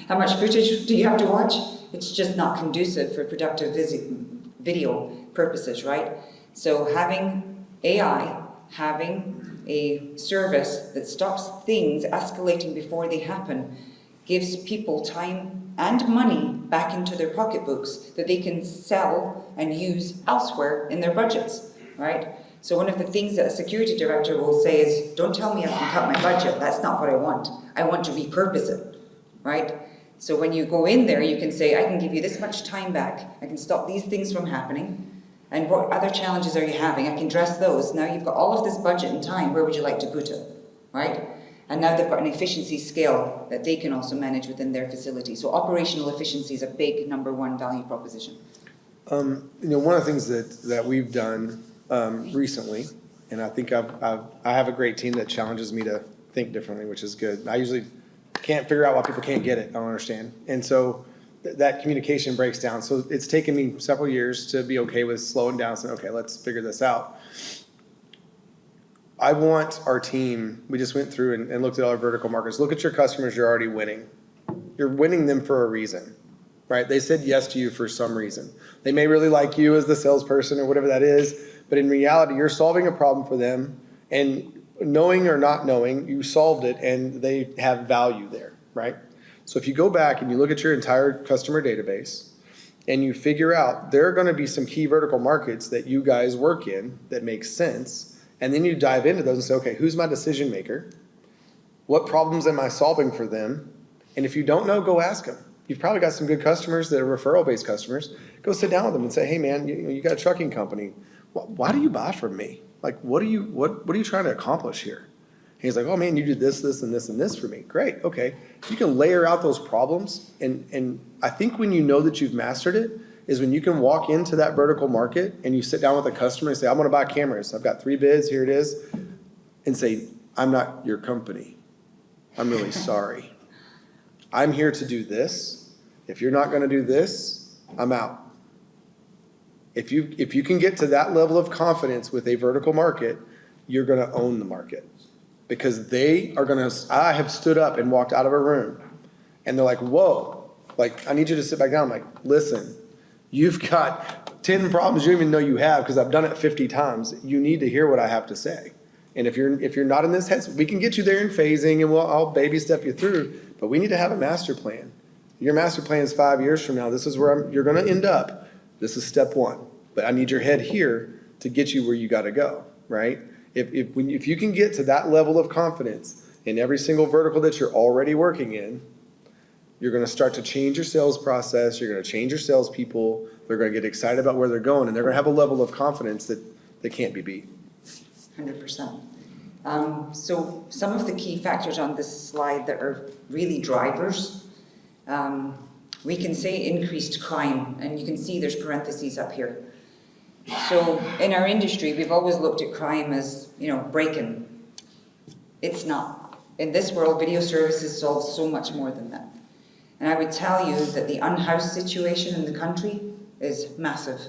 How much footage do you have to watch? It's just not conducive for productive video purposes, right? So having AI, having a service that stops things escalating before they happen, gives people time and money back into their pocketbooks that they can sell and use elsewhere in their budgets, right? So one of the things that a security director will say is, don't tell me I can cut my budget, that's not what I want. I want to repurpose it, right? So when you go in there, you can say, I can give you this much time back, I can stop these things from happening, and what other challenges are you having? I can address those. Now you've got all of this budget and time, where would you like to put it, right? And now they've got an efficiency scale that they can also manage within their facility. So operational efficiency is a big number 1 value proposition. One of the things that we've done recently, and I think I have a great team that challenges me to think differently, which is good. I usually can't figure out why people can't get it. I don't understand. And so that communication breaks down. So it's taken me several years to be okay with slowing down and saying, okay, let's figure this out. I want our team, we just went through and looked at all our vertical markets. Look at your customers you're already winning. You're winning them for a reason, right? They said yes to you for some reason. They may really like you as the salesperson or whatever that is, but in reality, you're solving a problem for them, and knowing or not knowing, you solved it and they have value there, right? So if you go back and you look at your entire customer database and you figure out there are going to be some key vertical markets that you guys work in that make sense, and then you dive into those and say, okay, who's my decision maker? What problems am I solving for them? And if you don't know, go ask them. You've probably got some good customers that are referral-based customers. Go sit down with them and say, hey man, you got a trucking company. Why do you buy from me? Like, what are you trying to accomplish here? And he's like, oh man, you did this, this, and this, and this for me. Great, okay. You can layer out those problems, and I think when you know that you've mastered it is when you can walk into that vertical market and you sit down with a customer and say, I'm gonna buy cameras. I've got 3 bids, here it is, and say, I'm not your company. I'm really sorry. I'm here to do this. If you're not gonna do this, I'm out. If you can get to that level of confidence with a vertical market, you're gonna own the market. Because I have stood up and walked out of a room and they're like, whoa, like, I need you to sit back down. I'm like, listen, you've got 10 problems you don't even know you have because I've done it 50 times. You need to hear what I have to say. And if you're not in this head, we can get you there in phasing and I'll baby step you through, but we need to have a master plan. Your master plan is 5 years from now. This is where you're gonna end up. This is step 1, but I need your head here to get you where you gotta go, right? If you can get to that level of confidence in every single vertical that you're already working in, You're gonna start to change your sales process, you're gonna change your salespeople, they're gonna get excited about where they're going, and they're gonna have a level of confidence that they can't be beat. 100%. So some of the key factors on this slide that are really drivers, we can say increased crime, and you can see there's parentheses up here. So in our industry, we've always looked at crime as, break-in. It's not. In this world, video services solve so much more than that. And I would tell you that the unhoused situation in the country is massive.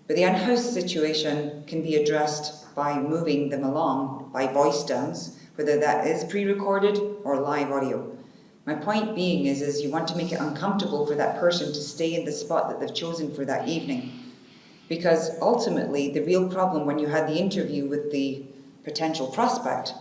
But the unhoused situation can be addressed by moving them along by voice downs, whether that is pre-recorded or live audio. My point being is you want to make it uncomfortable for that person to stay in the spot that they've chosen for that evening. Because ultimately, the real problem when you had the interview with the potential prospect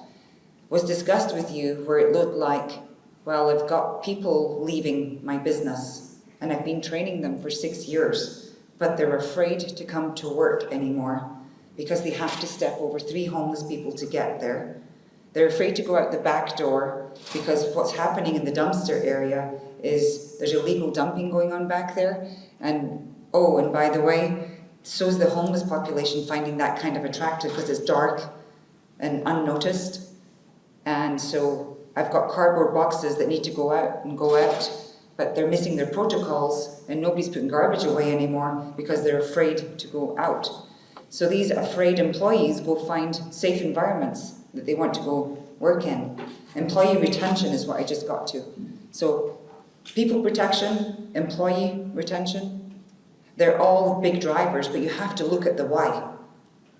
was discussed with you where it looked like, well, I've got people leaving my business and I've been training them for 6 years, but they're afraid to come to work anymore because they have to step over 3 homeless people to get there. They're afraid to go out the back door because what's happening in the dumpster area is there's illegal dumping going on back there. And by the way, so is the homeless population finding that kind of attractive because it's dark and unnoticed. And so I've got cardboard boxes that need to go out, but they're missing their protocols and nobody's putting garbage away anymore because they're afraid to go out. So these afraid employees go find safe environments that they want to go work in. Employee retention is what I just got to. So people protection, employee retention, they're all big drivers, but you have to look at the why,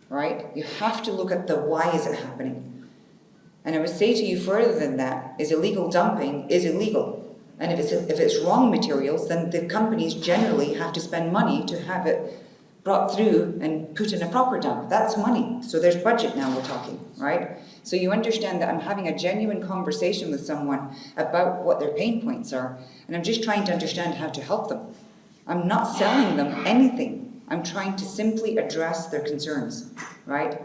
right? You have to look at the why is it happening. And I would say to you further than that, is illegal dumping is illegal. And if it's wrong materials, then the companies generally have to spend money to have it brought through and put in a proper dump. That's money. So there's budget now we're talking, right? So you understand that I'm having a genuine conversation with someone about what their pain points are, and I'm just trying to understand how to help them. I'm not selling them anything. I'm trying to simply address their concerns, right?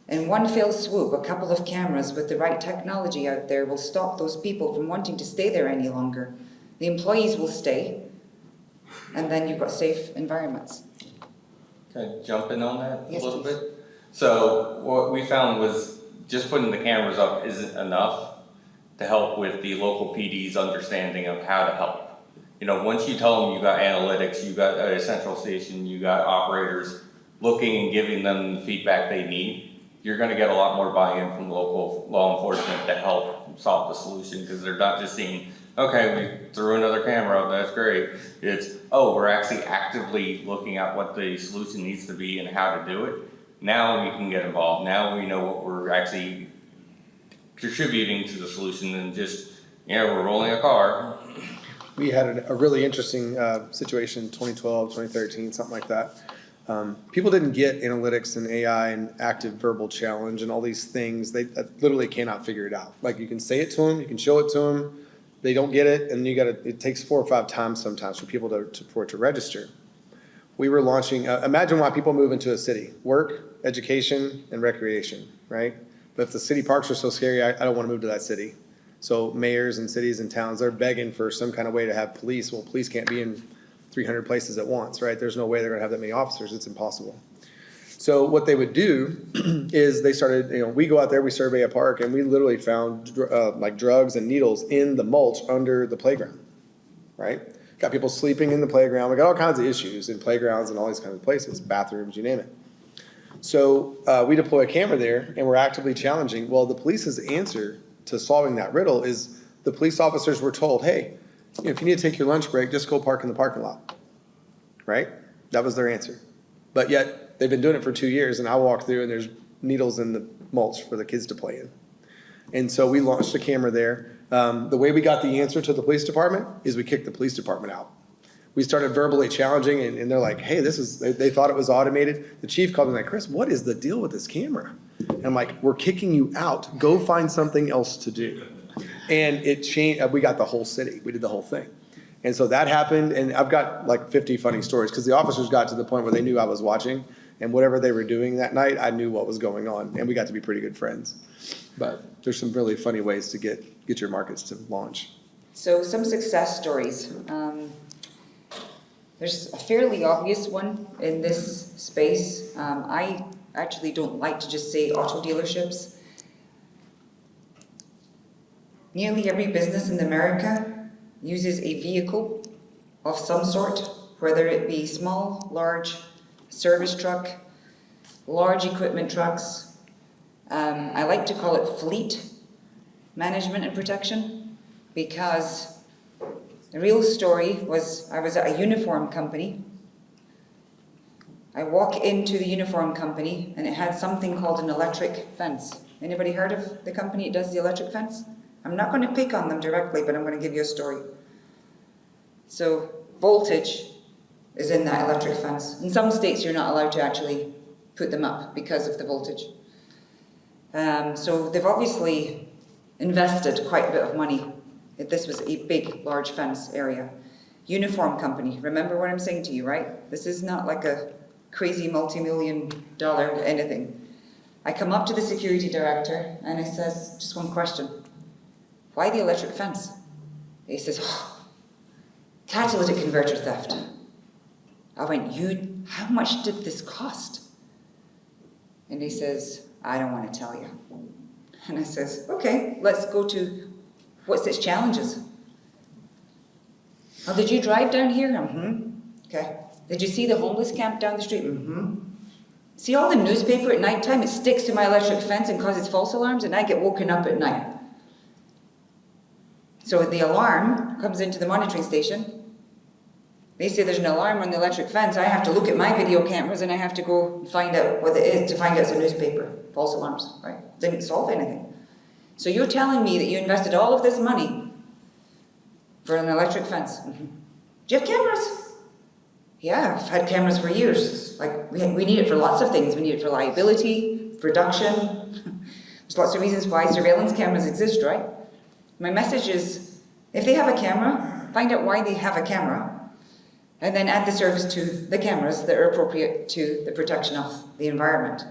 In one fell swoop, a couple of cameras with the right technology out there will stop those people from wanting to stay there any longer. The employees will stay, and then you've got safe environments. Can I jump in on that Yes, a little please. bit? So what we found was just putting the cameras up isn't enough to help with the local PD's understanding of how to help. Once you tell them you got analytics, you got a central station, you got operators looking and giving them the feedback they need, you're gonna get a lot more buy-in from local law enforcement to help solve the solution, because they're not just seeing, okay, we threw another camera up, that's great. It's, we're actually actively looking at what the solution needs to be and how to do it. Now we can get involved. Now we know what we're actually contributing to the solution than just, we're rolling a car. We had a really interesting situation, 2012, 2013, something like that. People didn't get analytics and AI and active verbal challenge and all these things. They literally cannot figure it out. Like, you can say it to them, you can show it to them, they don't get it, and it takes 4 or 5 times sometimes for people for it to register. We were launching, imagine why people move into a city: work, education, and recreation, right? But if the city parks are so scary, I don't want to move to that city. So mayors and cities and towns, they're begging for some kind of way to have police. Well, police can't be in 300 places at once, right? There's no way they're gonna have that many officers, it's impossible. So what they would do is they started, we go out there, we survey a park, and we literally found like drugs and needles in the mulch under the playground, right? Got people sleeping in the playground, we got all kinds of issues in playgrounds and all these kinds of places, bathrooms, you name it. So we deploy a camera there, and we're actively challenging. Well, the police's answer to solving that riddle is the police officers were told, hey, if you need to take your lunch break, just go park in the parking lot, right? That was their answer. But yet, they've been doing it for 2 years, and I walk through and there's needles in the mulch for the kids to play in. And so we launched a camera there. The way we got the answer to the police department is we kicked the police department out. We started verbally challenging, and they're like, hey, they thought it was automated. The chief called me like, Chris, what is the deal with this camera? And I'm like, we're kicking you out. Go find something else to do. And it changed. We got the whole city. We did the whole thing. And so that happened, and I've got like 50 funny stories, because the officers got to the point where they knew I was watching, and whatever they were doing that night, I knew what was going on, and we got to be pretty good friends. But there's some really funny ways to get your markets to launch. So some success stories. There's a fairly obvious one in this space. I actually don't like to just say auto dealerships. Nearly every business in America uses a vehicle of some sort, whether it be small, large, service truck, large equipment trucks. I like to call it fleet management and protection, because the real story was I was at a uniform company. I walk into the uniform company and it had something called an electric fence. Anybody heard of the company that does the electric fence? I'm not going to pick on them directly, but I'm going to give you a story. So voltage is in that electric fence. In some states you're not allowed to actually put them up because of the voltage. So they've obviously invested quite a bit of money. This was a big, large fence area. Uniform company, remember what I'm saying to you, right? This is not like a crazy multi-million-dollar anything. I come up to the security director and I says, just one question. Why the electric fence? He says, oh, catalytic converter theft. I went, how much did this cost? And he says, I don't want to tell you. And I says, okay, let's go to what's its challenges. Oh, did you drive down here? Mm-hmm. Okay. Did you see the homeless camp down the street? Mm-hmm. See all the newspaper at night time? It sticks to my electric fence and causes false alarms, and I get woken up at night. So the alarm comes into the monitoring station. They say there's an alarm on the electric fence. I have to look at my video cameras and I have to go find out what it is to find out it's a newspaper. False alarms, right? Didn't solve anything. So you're telling me that you invested all of this money for an electric fence. Mm-hmm. Do you have cameras? Yeah, I've had cameras for years. Like we need it for lots of things. We need it for liability, production. There's lots of reasons why surveillance cameras exist, right? My message is, if they have a camera, find out why they have a camera, and then add the service to the cameras that are appropriate to the protection of the environment.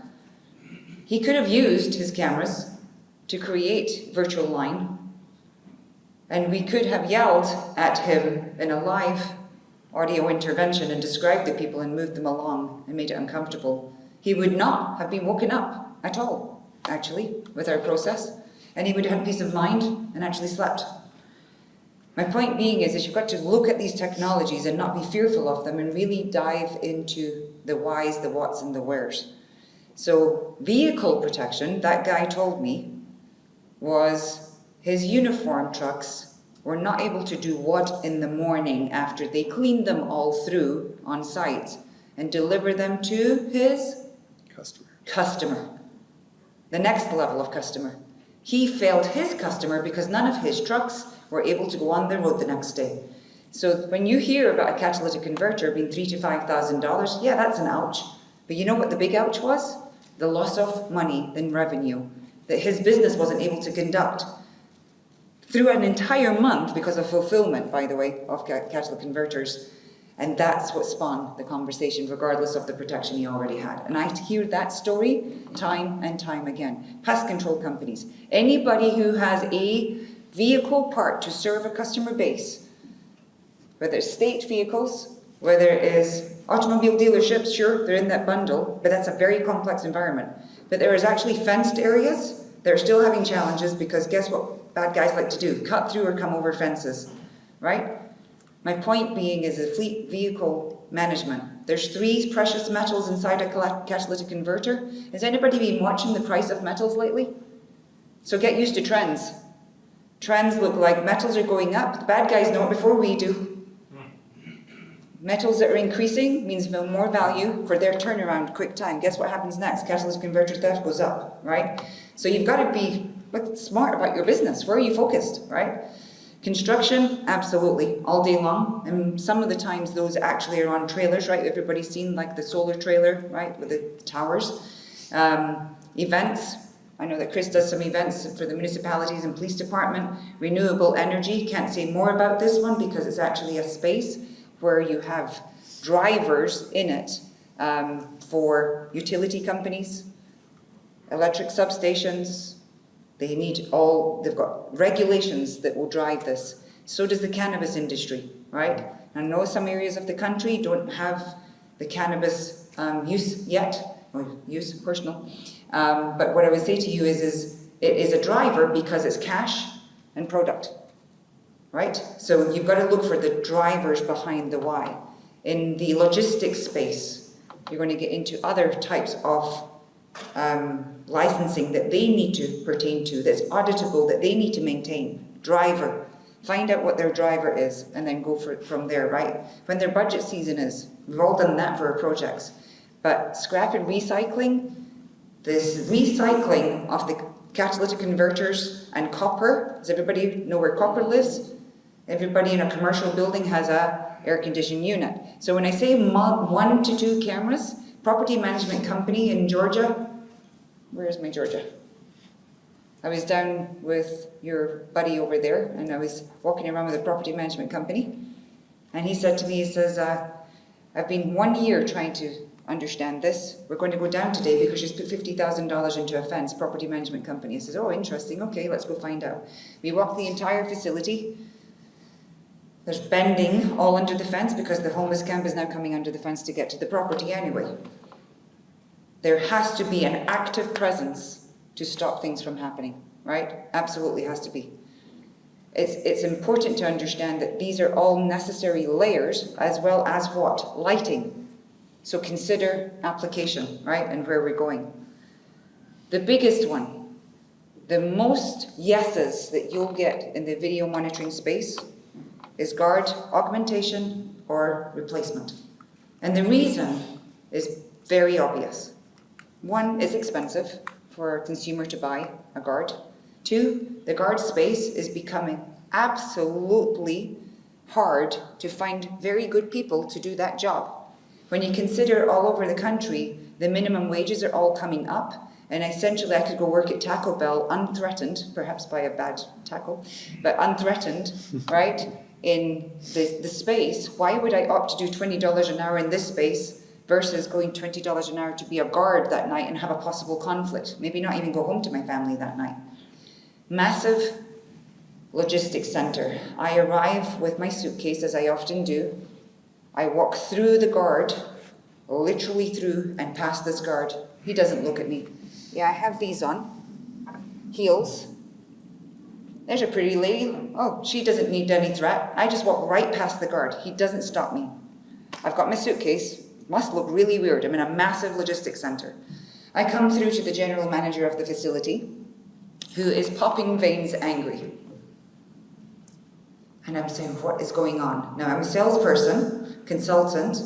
He could have used his cameras to create virtual line, and we could have yelled at him in a live audio intervention and described the people and moved them along and made it uncomfortable. He would not have been woken up at all, actually, with our process, and he would have had peace of mind and actually slept. My point being is you've got to look at these technologies and not be fearful of them and really dive into the whys, the whats, and the wheres. So vehicle protection, that guy told me, was his uniform trucks were not able to do what in the morning after they cleaned them all through on site and deliver them to his customer. The next level of customer. He failed his customer because none of his trucks were able to go on the road the next day. So when you hear about a catalytic converter being $3,000 to $5,000, yeah, that's an ouch. But you know what the big ouch was? The loss of money and revenue that his business wasn't able to conduct through an entire month because of fulfillment, by the way, of catalytic converters. And that's what spawned the conversation, regardless of the protection he already had. And I hear that story time and time again. Pest control companies. Anybody who has a vehicle part to serve a customer base, whether it's state vehicles, whether it is automobile dealerships, sure, they're in that bundle, but that's a very complex environment. But there is actually fenced areas that are still having challenges because guess what bad guys like to do? Cut through or come over fences, right? My point being is a fleet vehicle management. There's 3 precious metals inside a catalytic converter. Has anybody been watching the price of metals lately? So get used to trends. Trends look like metals are going up. The bad guys know it before we do. Metals that are increasing means more value for their turnaround quick time. Guess what happens next? Catalytic converter theft goes up, right? So you've got to be smart about your business. Where are you focused, right? Construction, absolutely, all day long. And some of the times those actually are on trailers, right? Everybody's seen like the solar trailer, right, with the towers. Events. I know that Chris does some events for the municipalities and police department. Renewable energy, can't say more about this one because it's actually a space where you have drivers in it for utility companies, electric substations. They've got regulations that will drive this. So does the cannabis industry, right? I know some areas of the country don't have the cannabis use yet, or use, personal. But what I would say to you is it is a driver because it's cash and product, right? So you've got to look for the drivers behind the why. In the logistics space, you're going to get into other types of licensing that they need to pertain to, that's auditable, that they need to maintain. Driver. Find out what their driver is and then go from there, right? When their budget season is. We've all done that for our projects. But scrap and recycling, this recycling of the catalytic converters and copper, does everybody know where copper lives? Everybody in a commercial building has a air conditioning unit. So when I say 1 to 2 cameras, property management company in Georgia, where's my Georgia? I was down with your buddy over there and I was walking around with a property management company and he said to me, he says, I've been 1 year trying to understand this. We're going to go down today because she's put $50,000 into a fence, property management company. He says, oh, interesting, okay, let's go find out. We walked the entire facility. There's bending all under the fence because the homeless camp is now coming under the fence to get to the property anyway. There has to be an active presence to stop things from happening, right? Absolutely has to be. It's important to understand that these are all necessary layers as well as what? Lighting. So consider application, right? And where we're going. The biggest one, the most yeses that you'll get in the video monitoring space is guard augmentation or replacement. And the reason is very obvious. 1, it's expensive for a consumer to buy a guard. 2, the guard space is becoming absolutely hard to find very good people to do that job. When you consider all over the country, the minimum wages are all coming up, and essentially I could go work at Taco Bell unthreatened, perhaps by a bad taco, but unthreatened, right, in the space. Why would I opt to do $20 an hour in this space versus going $20 an hour to be a guard that night and have a possible conflict? Maybe not even go home to my family that night. Massive logistics center. I arrive with my suitcase, as I often do. I walk through the guard, literally through and past this guard. He doesn't look at me. Yeah, I have these on. Heels. There's a pretty lady. Oh, she doesn't need any threat. I just walk right past the guard. He doesn't stop me. I've got my suitcase. Must look really weird. I'm in a massive logistics center. I come through to the general manager of the facility, who is popping veins angry. And I'm saying, what is going on? Now, I'm a salesperson, consultant,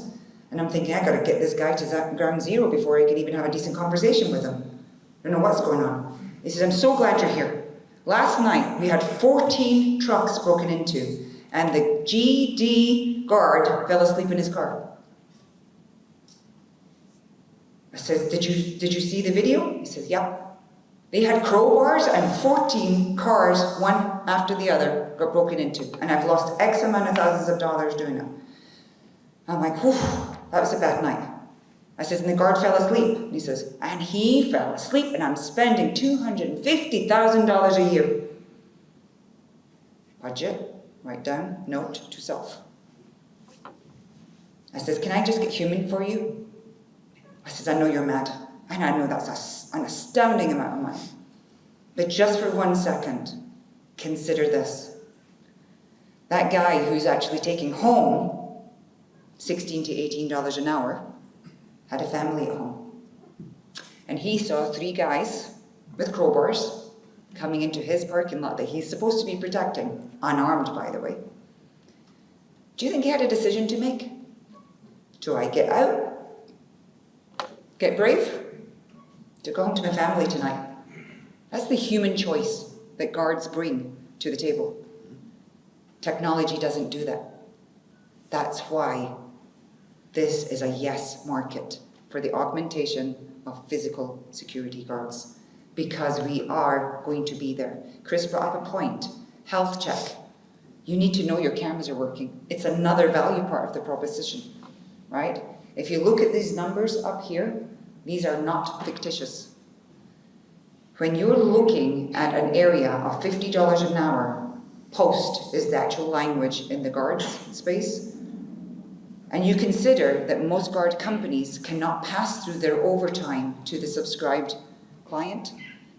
and I'm thinking, I gotta get this guy to ground zero before I can even have a decent conversation with him. I don't know what's going on. He says, I'm so glad you're here. Last night, we had 14 trucks broken into, and the GD guard fell asleep in his car. I said, did you see the video? He says, yep. They had crowbars and 14 cars, one after the other, got broken into. And I've lost X amount of thousands of dollars doing it. I'm like, whew, that was a bad night. I says, and the guard fell asleep. And he says, and he fell asleep and I'm spending $250,000 a year. Budget, write down, note to self. I says, can I just get human for you? I says, I know you're mad. And I know that's an astounding amount of money. But just for 1 second, consider this. That guy who's actually taking home $16 to $18 an hour had a family at home. And he saw 3 guys with crowbars coming into his parking lot that he's supposed to be protecting, unarmed, by the way. Do you think he had a decision to make? Do I get out? Get brave? To go home to my family tonight? That's the human choice that guards bring to the table. Technology doesn't do that. That's why this is a yes market for the augmentation of physical security guards, because we are going to be there. Chris brought up a point, health check. You need to know your cameras are working. It's another value part of the proposition, right? If you look at these numbers up here, these are not fictitious. When you're looking at an area of $50 an hour post is the actual language in the guards space. And you consider that most guard companies cannot pass through their overtime to the subscribed client.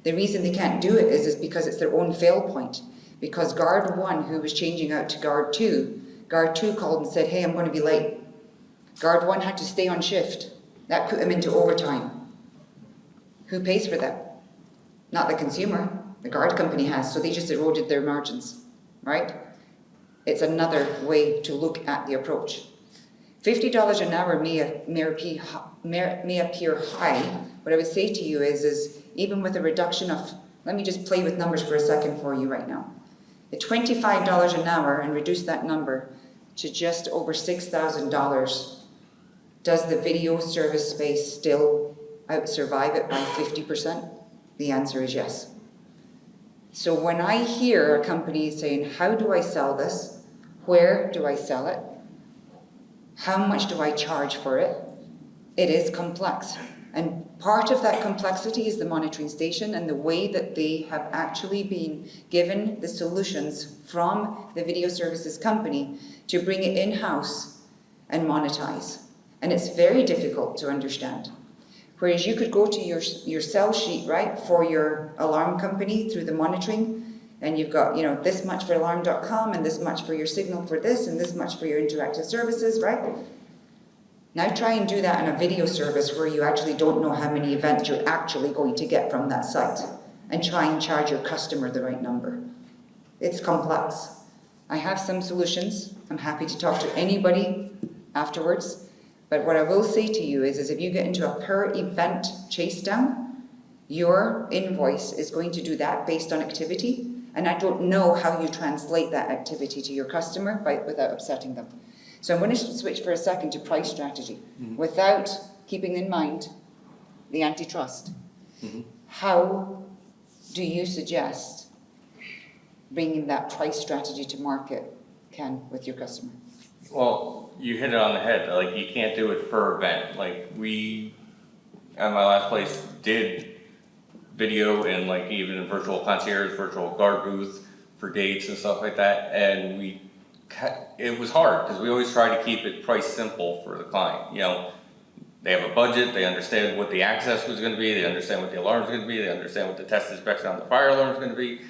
The reason they can't do it is because it's their own fail point. Because guard 1, who was changing out to guard 2 called and said, hey, I'm going to be late. Guard 1 had to stay on shift. That put him into overtime. Who pays for that? Not the consumer. The guard company has, so they just eroded their margins, right? It's another way to look at the approach. $50 an hour may appear high. What I would say to you is even with a reduction of, let me just play with numbers for a second for you right now. At $25 an hour and reduce that number to just over $6,000, does the video service space still out-survive it by 50%? The answer is yes. So when I hear a company saying, how do I sell this? Where do I sell it? How much do I charge for it? It is complex. And part of that complexity is the monitoring station and the way that they have actually been given the solutions from the video services company to bring it in-house and monetize. And it's very difficult to understand. Whereas you could go to your sell sheet, right, for your alarm company through the monitoring, and you've got, this much for alarm.com and this much for your signal for this and this much for your interactive services, right? Now try and do that in a video service where you actually don't know how many events you're actually going to get from that site, and try and charge your customer the right number. It's complex. I have some solutions. I'm happy to talk to anybody afterwards. But what I will say to you is if you get into a per event chase down, your invoice is going to do that based on activity. And I don't know how you translate that activity to your customer without upsetting them. So I'm going to switch for a second to price strategy without keeping in mind the antitrust. How do you suggest bringing that price strategy to market, Ken, with your customer? Well, you hit it on the head. Like, you can't do it per event. Like, we, at my last place, did video and like even a virtual concierge, virtual guard booth for gates and stuff like that. And it was hard because we always try to keep it price simple for the client. They have a budget, they understand what the access was going to be, they understand what the alarm is going to be, they understand what the test inspection on the fire alarm is going to be.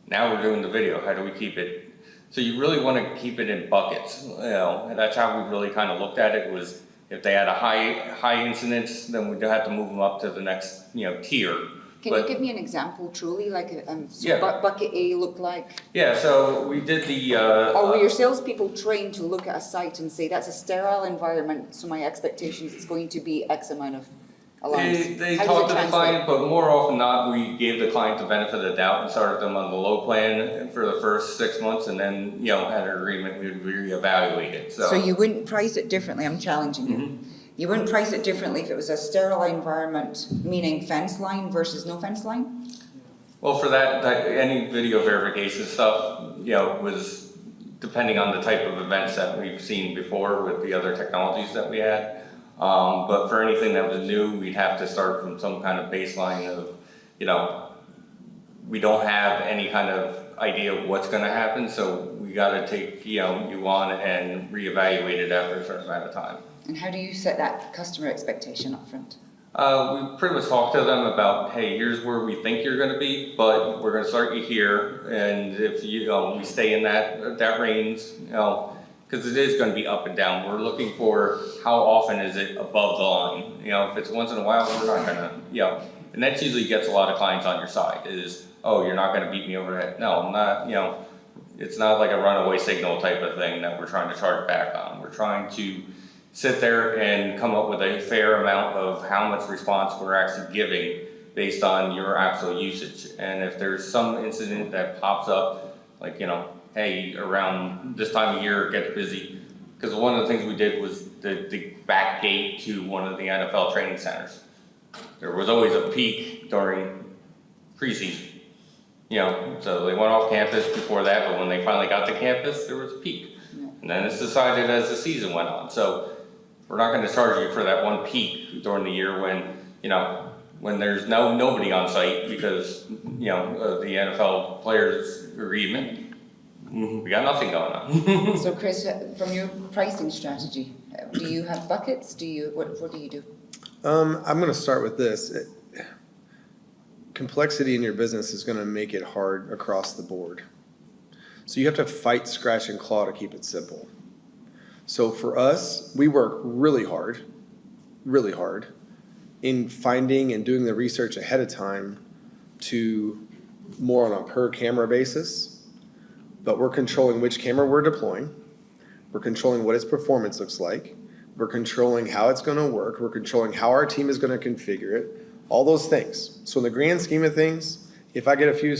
Now we're doing the video. How do we keep it? So you really want to keep it in buckets. And that's how we really kind of looked at it. Was if they had a high incidence, then we'd have to move them up to the next tier. Can you give me an example, truly, like Yeah. bucket A look like? Yeah. So we did the. Or were your salespeople trained to look at a site and say that's a sterile environment, so my expectations is going to be X amount of alarms? They How does talked it to the client, but more often not, we gave the client the benefit of the doubt and started them on the low plan for the first 6 months, and then had an agreement we would reevaluate it. So you wouldn't price it differently. I'm challenging you. You wouldn't price it differently if it was a sterile environment, meaning fence line versus no fence line? Well, for that any video verification stuff, was depending on the type of events that we've seen before with the other technologies that we had. But for anything that was new, we'd have to start from some kind of baseline of, we don't have any kind of idea of what's going to happen, so we got to take you on and reevaluate it after a certain amount of time. And how do you set that customer expectation up front? We pretty much talked to them about, hey, here's where we think you're going to be, but we're going to start you here, and if we stay in that range, because it is going to be up and down. We're looking for how often is it above the line. If it's once in a while, we're not going to, and that usually gets a lot of clients on your side is, oh, you're not going to beat me over the head. No, I'm not, it's not like a runaway signal type of thing that we're trying to charge back on. We're trying to sit there and come up with a fair amount of how much response we're actually giving based on your actual usage. And if there's some incident that pops up, like, hey, around this time of year it gets busy. Because one of the things we did was the back gate to one of the NFL training centers. There was always a peak during preseason. So they went off campus before that, but when they finally got to campus, there was a peak. And then it's decided as the season went on. So we're not going to charge you for that one peak during the year when, when there's nobody on site because, the NFL players agreement. We got nothing going on. So Chris, from your pricing strategy, do you have buckets? What do you do? I'm gonna start with this. Complexity in your business is gonna make it hard across the board. So you have to fight, scratch, and claw to keep it simple. So for us, we work really hard in finding and doing the research ahead of time to more on a per camera basis, but we're controlling which camera we're deploying. We're controlling what its performance looks like. We're controlling how it's gonna work. We're controlling how our team is gonna configure it, all those things. So in the grand scheme of things, if I get a few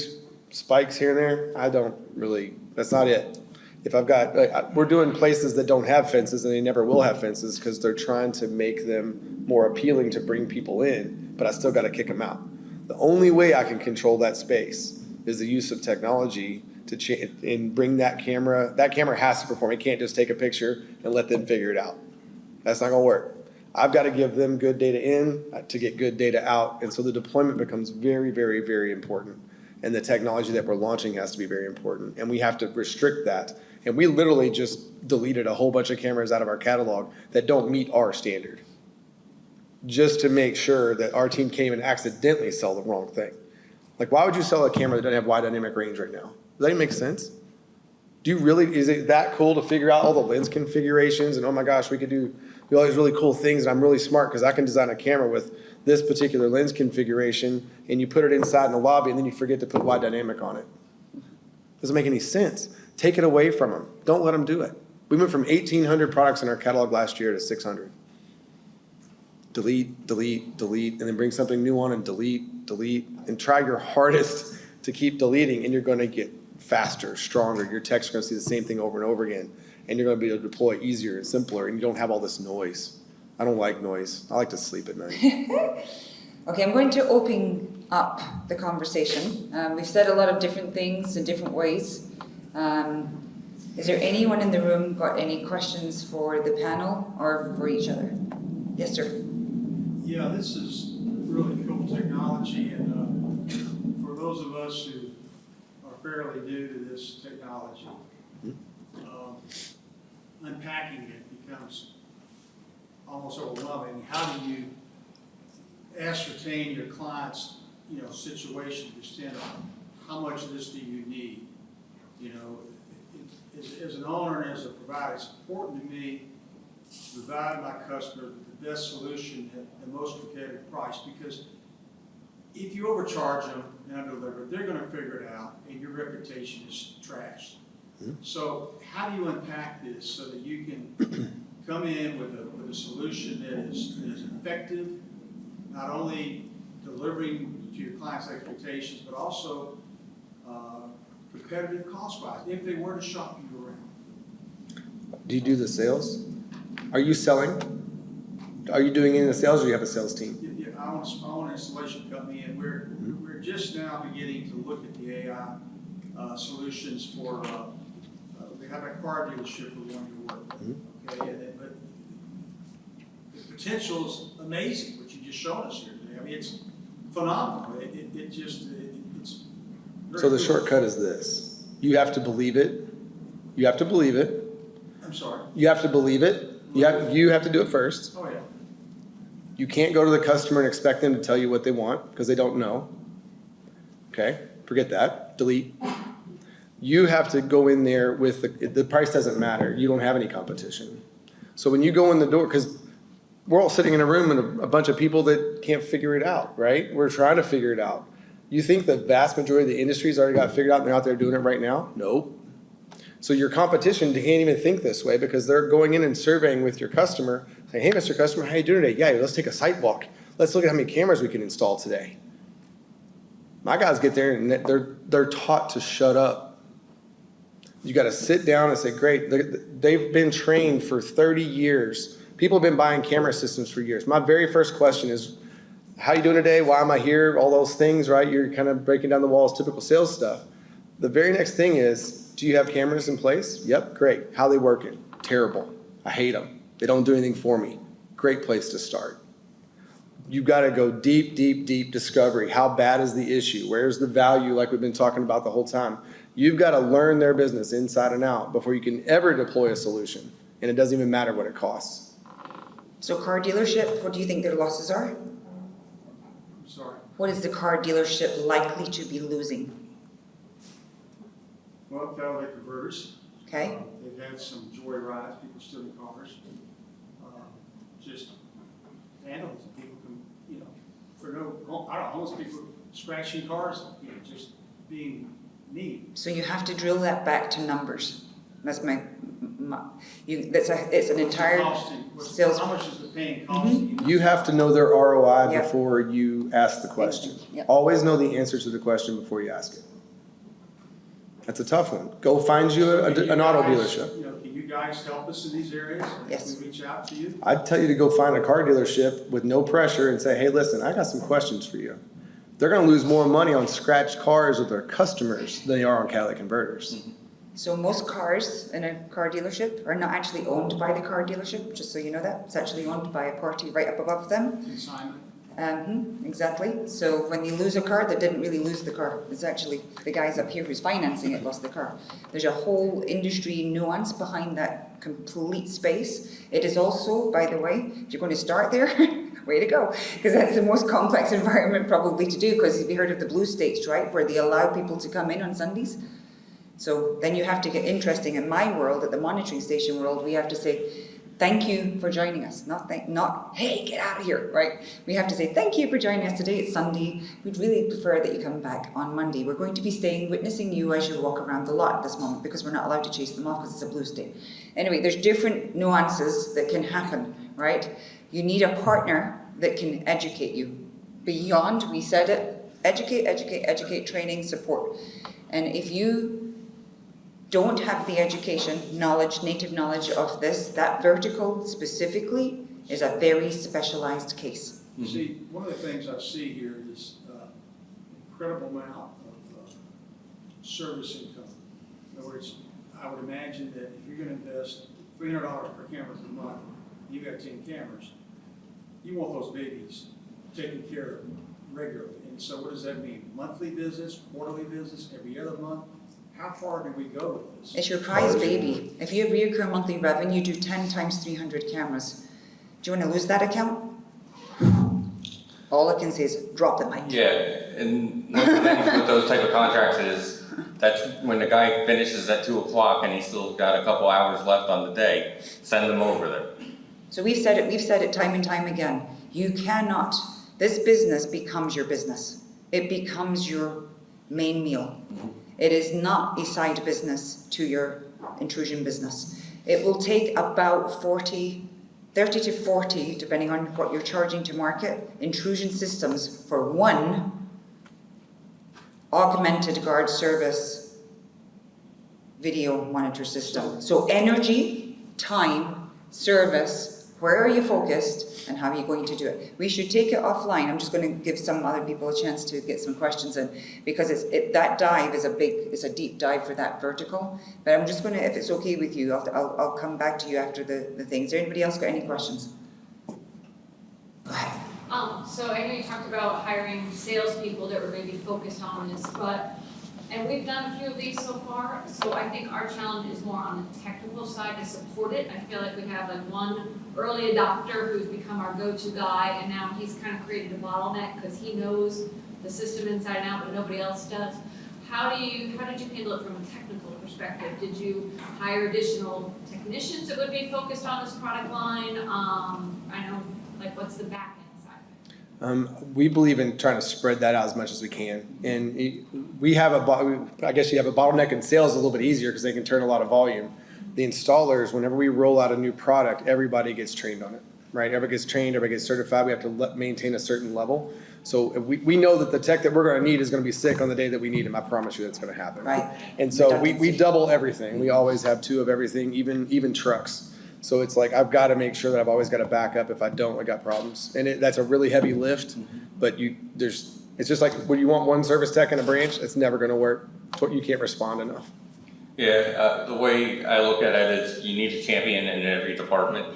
spikes here and there, I don't really, that's not it. If I've got, we're doing places that don't have fences and they never will have fences because they're trying to make them more appealing to bring people in, but I still gotta kick them out. The only way I can control that space is the use of technology to and bring that camera has to perform. It can't just take a picture and let them figure it out. That's not gonna work. I've gotta give them good data in to get good data out, and so the deployment becomes very, very, very important. And the technology that we're launching has to be very important, and we have to restrict that. And we literally just deleted a whole bunch of cameras out of our catalog that don't meet our standard, just to make sure that our team can't even accidentally sell the wrong thing. Like, why would you sell a camera that doesn't have wide dynamic range right now? Does that even make sense? Is it that cool to figure out all the lens configurations and, oh my gosh, we could do all these really cool things and I'm really smart because I can design a camera with this particular lens configuration, and you put it inside in the lobby and then you forget to put wide dynamic on it. Doesn't make any sense. Take it away from them. Don't let them do it. We went from 1,800 products in our catalog last year to 600. Delete, delete, delete, and then bring something new on and delete, delete, and try your hardest to keep deleting, and you're gonna get faster, stronger. Your techs are gonna see the same thing over and over again, and you're gonna be able to deploy easier and simpler, and you don't have all this noise. I don't like noise. I like to sleep at night. Okay, I'm going to open up the conversation. We've said a lot of different things in different ways. Is there anyone in the room got any questions for the panel or for each other? Yes, sir. Yeah, this is really cool technology, and for those of us who are fairly new to this technology, unpacking it becomes almost overwhelming. How do you ascertain your client's, situation to understand how much of this do you need? As an owner and as a provider, it's important to me to provide my customer the best solution at the most competitive price, because if you overcharge them and underdeliver, they're going to figure it out and your reputation is trashed. So how do you unpack this so that you can come in with a solution that is effective, not only delivering to your client's expectations, but also competitive cost-wise, if they were to shop you around? Do you do the sales? Are you selling? Are you doing any of the sales, or do you have a sales team? Yeah, I own an installation company, and we're just now beginning to look at the AI solutions for, we have a car dealership we're going to work with, okay? But the potential is amazing, what you just showed us here today. I mean, it's phenomenal. It's very So the cool. shortcut is this. You have to believe it. You have to believe it. I'm sorry. You have to believe it. You have to do it first. Oh, yeah. You can't go to the customer and expect them to tell you what they want because they don't know. Okay, forget that. Delete. You have to go in there with the price doesn't matter. You don't have any competition. So when you go in the door, because we're all sitting in a room and a bunch of people that can't figure it out, right? We're trying to figure it out. You think the vast majority of the industry's already got it figured out and they're out there doing it right now? Nope. So your competition can't even think this way because they're going in and surveying with your customer, saying, hey, Mr. Customer, how you doing today? Yeah, let's take a site walk. Let's look at how many cameras we can install today. My guys get there and they're taught to shut up. You got to sit down and say, great, they've been trained for 30 years. People have been buying camera systems for years. My very first question is, how you doing today? Why am I here? All those things, right? You're kind of breaking down the walls, typical sales stuff. The very next thing is, do you have cameras in place? Yep, great. How they working? Terrible. I hate them. They don't do anything for me. Great place to start. You've got to go deep, deep, deep discovery. How bad is the issue? Where's the value like we've been talking about the whole time? You've got to learn their business inside and out before you can ever deploy a solution. And it doesn't even matter what it costs. So car dealership, what do you think their losses are? I'm sorry. What is the car dealership likely to be losing? Well, catalytic converters. Okay? They've had some joy rides, people stealing cars. Just vandalism, people can, you know, for no, I don't know, homeless people scratching cars, you know, just being mean. So you have to drill that back to numbers. That's it's an entire sales. How much is the pain costing you? You have to know their ROI Yeah. before you ask the question. Yeah. Always know the answer to the question before you ask it. That's a tough one. Go find you an auto dealership. You know, can you guys help us in these areas? Yes. Can we reach out to you? I'd tell you to go find a car dealership with no pressure and say, hey, listen, I got some questions for you. They're gonna lose more money on scratched cars with their customers than they are on catalytic converters. So most cars in a car dealership are not actually owned by the car dealership, just so you know that. It's actually owned by a party right up above them. Consignment. Exactly. So when you lose a car, they didn't really lose the car. It's actually the guys up here who's financing it lost the car. There's a whole industry nuance behind that complete space. It is also, by the way, if you're going to start there, way to go, because that's the most complex environment probably to do, because have you heard of the blue states, right, where they allow people to come in on Sundays? So then you have to get interesting. In my world, at the monitoring station world, we have to say, thank you for joining us. Not, hey, get out of here, right? We have to say, thank you for joining us today. It's Sunday. We'd really prefer that you come back on Monday. We're going to be staying, witnessing you as you walk around the lot at this moment, because we're not allowed to chase them off because it's a blue state. Anyway, there's different nuances that can happen, right? You need a partner that can educate you. Beyond, we said it, educate, training, support. And if you don't have the education, knowledge, native knowledge of this, that vertical specifically is a very specialized case. You see, one of the things I see here is incredible amount of service income. In other words, I would imagine that if you're gonna invest $300 per camera per month, you got 10 cameras, you want those babies taken care of regularly. And so what does that mean? Monthly visits, quarterly visits, every other month? How far do we go with this? It's your prize baby. If you have recurring monthly revenue, do 10 times 300 cameras. Do you want to lose that account? All I can say is drop the mic. Yeah, and one of the things with those type of contracts is, that's when the guy finishes at 2 o'clock and he's still got a couple hours left on the day, send them over there. So we've said it time and time again. You cannot, this business becomes your business. It becomes your main meal. It is not a side business to your intrusion business. It will take about 30 to 40, depending on what you're charging to market, intrusion systems for one augmented guard service video monitor system. So energy, time, service, where are you focused and how are you going to do it? We should take it offline. I'm just going to give some other people a chance to get some questions in, because that dive is a deep dive for that vertical. But I'm just going to, if it's okay with you, I'll come back to you after the thing. Is there anybody else got any questions? Go ahead. So I know you talked about hiring salespeople that were maybe focused on this, and we've done a few of these so far, so I think our challenge is more on the technical side to support it. I feel like we have like one early adopter who's become our go-to guy, and now he's kind of created a bottleneck because he knows the system inside and out, but nobody else does. How did you handle it from a technical perspective? Did you hire additional technicians that would be focused on this product line? I know, like, what's the back end side of it? We believe in trying to spread that out as much as we can. And we have I guess you have a bottleneck in sales a little bit easier because they can turn a lot of volume. The installers, whenever we roll out a new product, everybody gets trained on it, right? Everybody gets trained, everybody gets certified. We have to maintain a certain level. So if we know that the tech that we're going to need is going to be sick on the day that we need him. I promise you that's going to happen. Right. And so we double everything. We always have 2 of everything, even trucks. So it's like, I've got to make sure that I've always got a backup. If I don't, I got problems. And that's a really heavy lift, but it's just like when you want one service tech in a branch, it's never going to work. You can't respond enough. Yeah, the way I look at it is you need a champion in every department,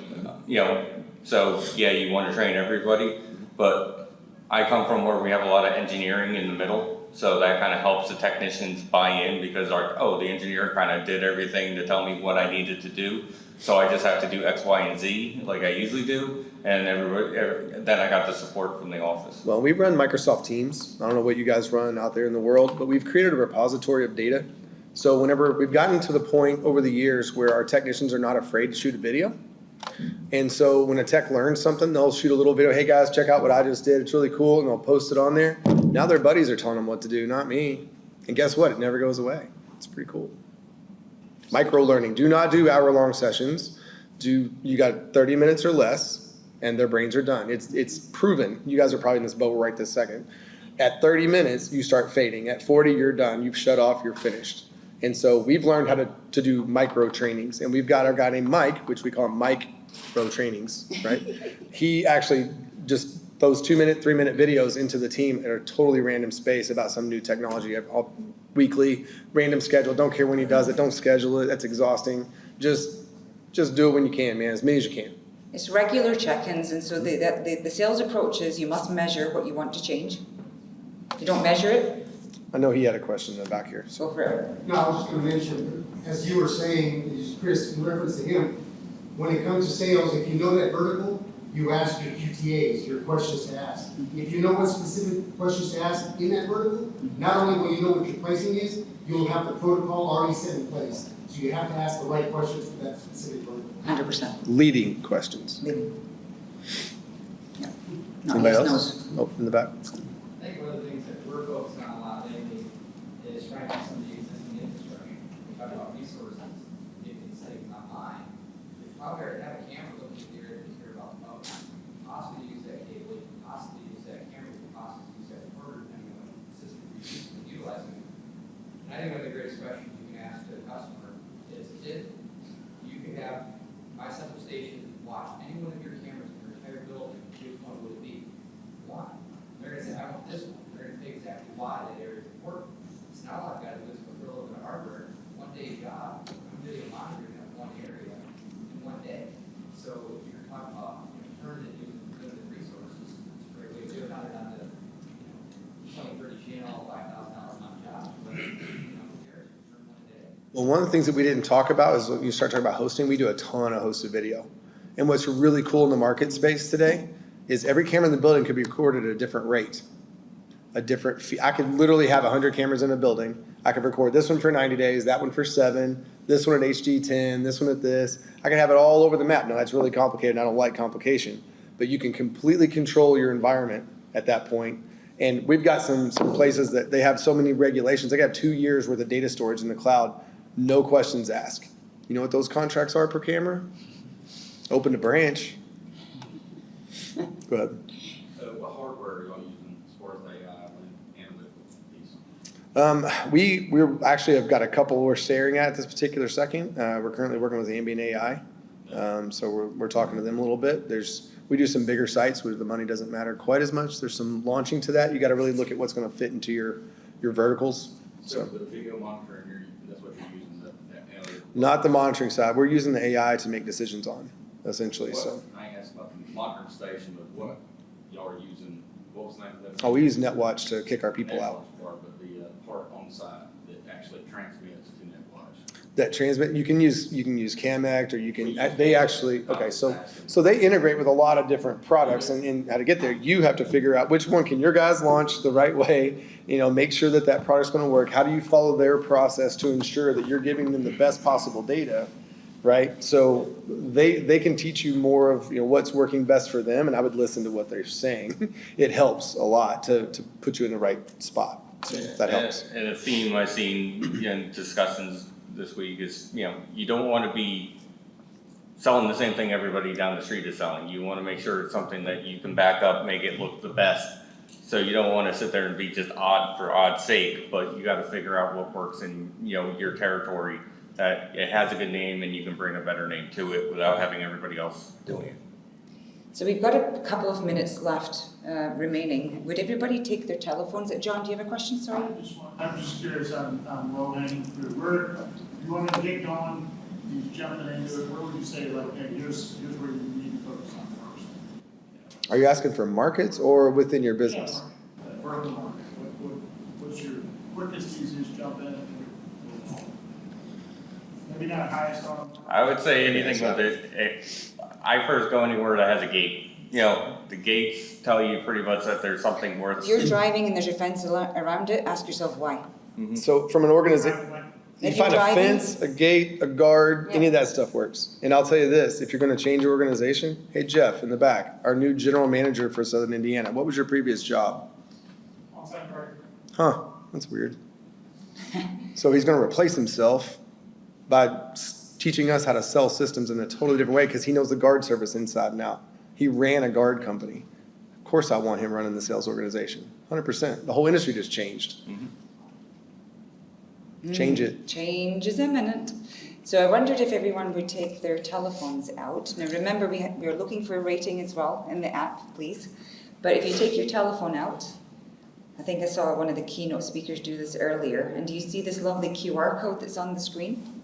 so yeah, you want to train everybody, but I come from where we have a lot of engineering in the middle, So that kind of helps the technicians buy in because the engineer kind of did everything to tell me what I needed to do. So I just have to do X, Y, and Z like I usually do. And then I got the support from the office. Well, we run Microsoft Teams. I don't know what you guys run out there in the world, but we've created a repository of data. So whenever we've gotten to the point over the years where our technicians are not afraid to shoot a video. And so when a tech learns something, they'll shoot a little video. Hey guys, check out what I just did. It's really cool. And they'll post it on there. Now their buddies are telling them what to do, not me. And guess what? It never goes away. It's pretty cool. Micro learning. Do not do hour-long sessions. You got 30 minutes or less, and their brains are done. It's proven. You guys are probably in this boat right this second. At 30 minutes, you start fading. At 40, you're done. You've shut off. You're finished. And so we've learned how to do micro trainings, and we've got our guy named Mike, which we call him micro trainings, right? He actually just those 2-minute, 3-minute videos into the team at a totally random space about some new technology. All weekly, random schedule. Don't care when he does it. Don't schedule it. That's exhausting. Just do it when you can, man, as many as you can. It's regular check-ins, and so the sales approach is you must measure what you want to change. If you don't measure it, I know he had a question in the back here. go for it. No, I was just gonna mention, as you were saying, Chris, in reference to him, when it comes to sales, if you know that vertical, you ask your QTAs, your questions to ask. If you know what specific questions to ask in that vertical, not only will you know what your pricing is, you'll have the protocol already set in place. So you have to ask the right questions for that specific vertical. 100%. Leading questions. Yeah. Not Anybody yes, else? no's. Oh, in the back. I think one of the things that we're focusing on a lot lately is trying to get some of the existing infrastructure. We talk about resources, getting these things online. If out there to have a camera looking here and hear about, possibly use that cable, possibly use that camera, possibly use that recorder, depending on what system you're utilizing. And I think one of the greatest questions you can ask to a customer is if you could have my central station watch any one of your cameras in your entire building, which one would it be? Why? They're gonna say, I want this one. They're gonna say exactly why that area is important. So now all I've got to do is fulfill a little bit of hardware, one day job, I'm video monitoring in one area in one day. So if you're talking about turning it into limited resources, it's a great way to do it, not on the, 20, 30 channel, $5,000 a month job, but, there's turn one day. Well, one of the things that we didn't talk about is when you start talking about hosting, we do a ton of hosted video. And what's really cool in the market space today is every camera in the building could be recorded at a different rate, a different fee. I could literally have 100 cameras in a building. I could record this one for 90 days, that one for 7, this one at HD 10, this one at this. I can have it all over the map. Now that's really complicated and I don't like complication, but you can completely control your environment at that point. And we've got some places that they have so many regulations. They got 2 years worth of data storage in the cloud, no questions asked. You know what those contracts are per camera? Open to branch. Go ahead. What hardware are y'all using as far as AI and analytical piece? We actually have got a couple we're staring at this particular second. We're currently working with Ambient AI. So we're talking to them a little bit. We do some bigger sites where the money doesn't matter quite as much. There's some launching to that. You got to really look at what's going to fit into your verticals. So the video monitoring, that's what you're using, that analytical? Not the monitoring side. We're using the AI to make decisions on, essentially. So. I asked about the monitoring station, but what y'all are using, what was the name of that? Oh, we use NetWatch to kick our people out. Part, but the part on the side that actually transmits to NetWatch. That transmit, you can use CamAct or you can, they actually, okay, so they integrate with a lot of different products and how to get there. You have to figure out which one can your guys launch the right way, make sure that that product's gonna work. How do you follow their process to ensure that you're giving them the best possible data, right? So they can teach you more of, what's working best for them, and I would listen to what they're saying. It helps a lot to put you in the right spot, so that helps. And a theme I've seen in discussions this week is, you don't want to be selling the same thing everybody down the street is selling. You want to make sure it's something that you can back up, make it look the best. So you don't want to sit there and be just odd for odd's sake, but you got to figure out what works in, your territory, that it has a good name and you can bring a better name to it without having everybody else doing it. So we've got a couple of minutes left remaining. Would everybody take their telephones? John, do you have a question? Sorry. I'm just curious on low hanging fruit. Where you want to get going, you jumping into it. Where would you say hey, here's where you need to focus on first? Are you asking for markets or within your business? Vertical market. What's work is easiest, jump in and do it. Maybe not highest on. I would say anything with it, I first go anywhere that has a gate. You know, the gates tell you pretty much that there's something worth. If you're driving and there's a fence around it, ask yourself why. So from an organization, you If you're find a driving- fence, a gate, a guard, any of Yeah. that stuff works. And I'll tell you this, if you're gonna change your organization, hey Jeff, in the back, our new general manager for Southern Indiana, what was your previous job? On-site parking. Huh, that's weird. So he's gonna replace himself by teaching us how to sell systems in a totally different way, because he knows the guard service inside and out. He ran a guard company. Of course I want him running the sales organization, 100%. The whole industry just changed. Change it. Change is imminent. So I wondered if everyone would take their telephones out. Now remember, we're looking for a rating as well in the app, please. But if you take your telephone out, I think I saw one of the keynote speakers do this earlier. And do you see this lovely QR code that's on the screen?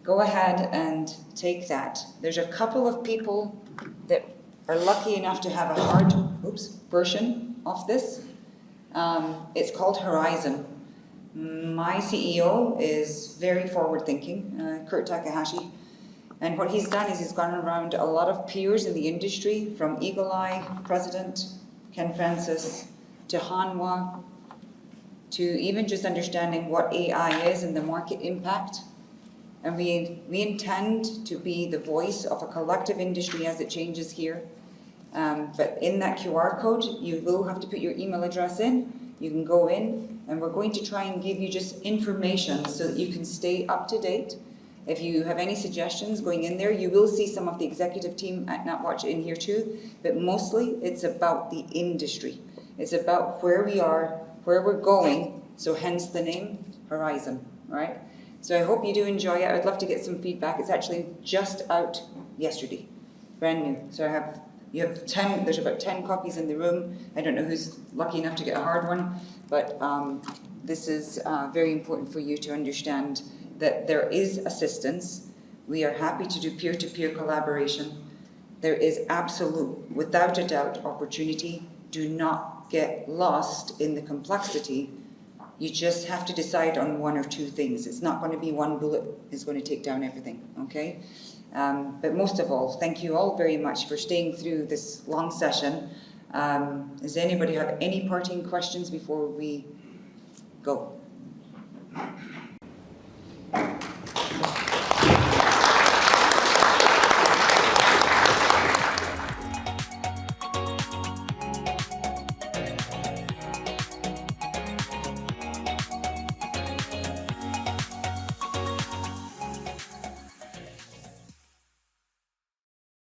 Go ahead and take that. There's a couple of people that are lucky enough to have a hard, version of this. It's called Horizon. My CEO is very forward-thinking, Kurt Takahashi. And what he's done is he's gone around a lot of peers in the industry, from Eagle Eye President Ken Francis to Hanwha, to even just understanding what AI is and the market impact. And we intend to be the voice of a collective industry as it changes here. But in that QR code, you will have to put your email address in. You can go in, and we're going to try and give you just information so that you can stay up to date. If you have any suggestions going in there, you will see some of the executive team at NatWatch in here too, but mostly it's about the industry. It's about where we are, where we're going, so hence the name Horizon, right? So I hope you do enjoy it. I'd love to get some feedback. It's actually just out yesterday, brand new. So you have 10, there's about 10 copies in the room. I don't know who's lucky enough to get a hard one, but this is very important for you to understand that there is assistance. We are happy to do peer-to-peer collaboration. There is absolute, without a doubt, opportunity. Do not get lost in the complexity. You just have to decide on one or two things. It's not going to be one bullet is going to take down everything, okay? But most of all, thank you all very much for staying through this long session. Does anybody have any parting questions before we go?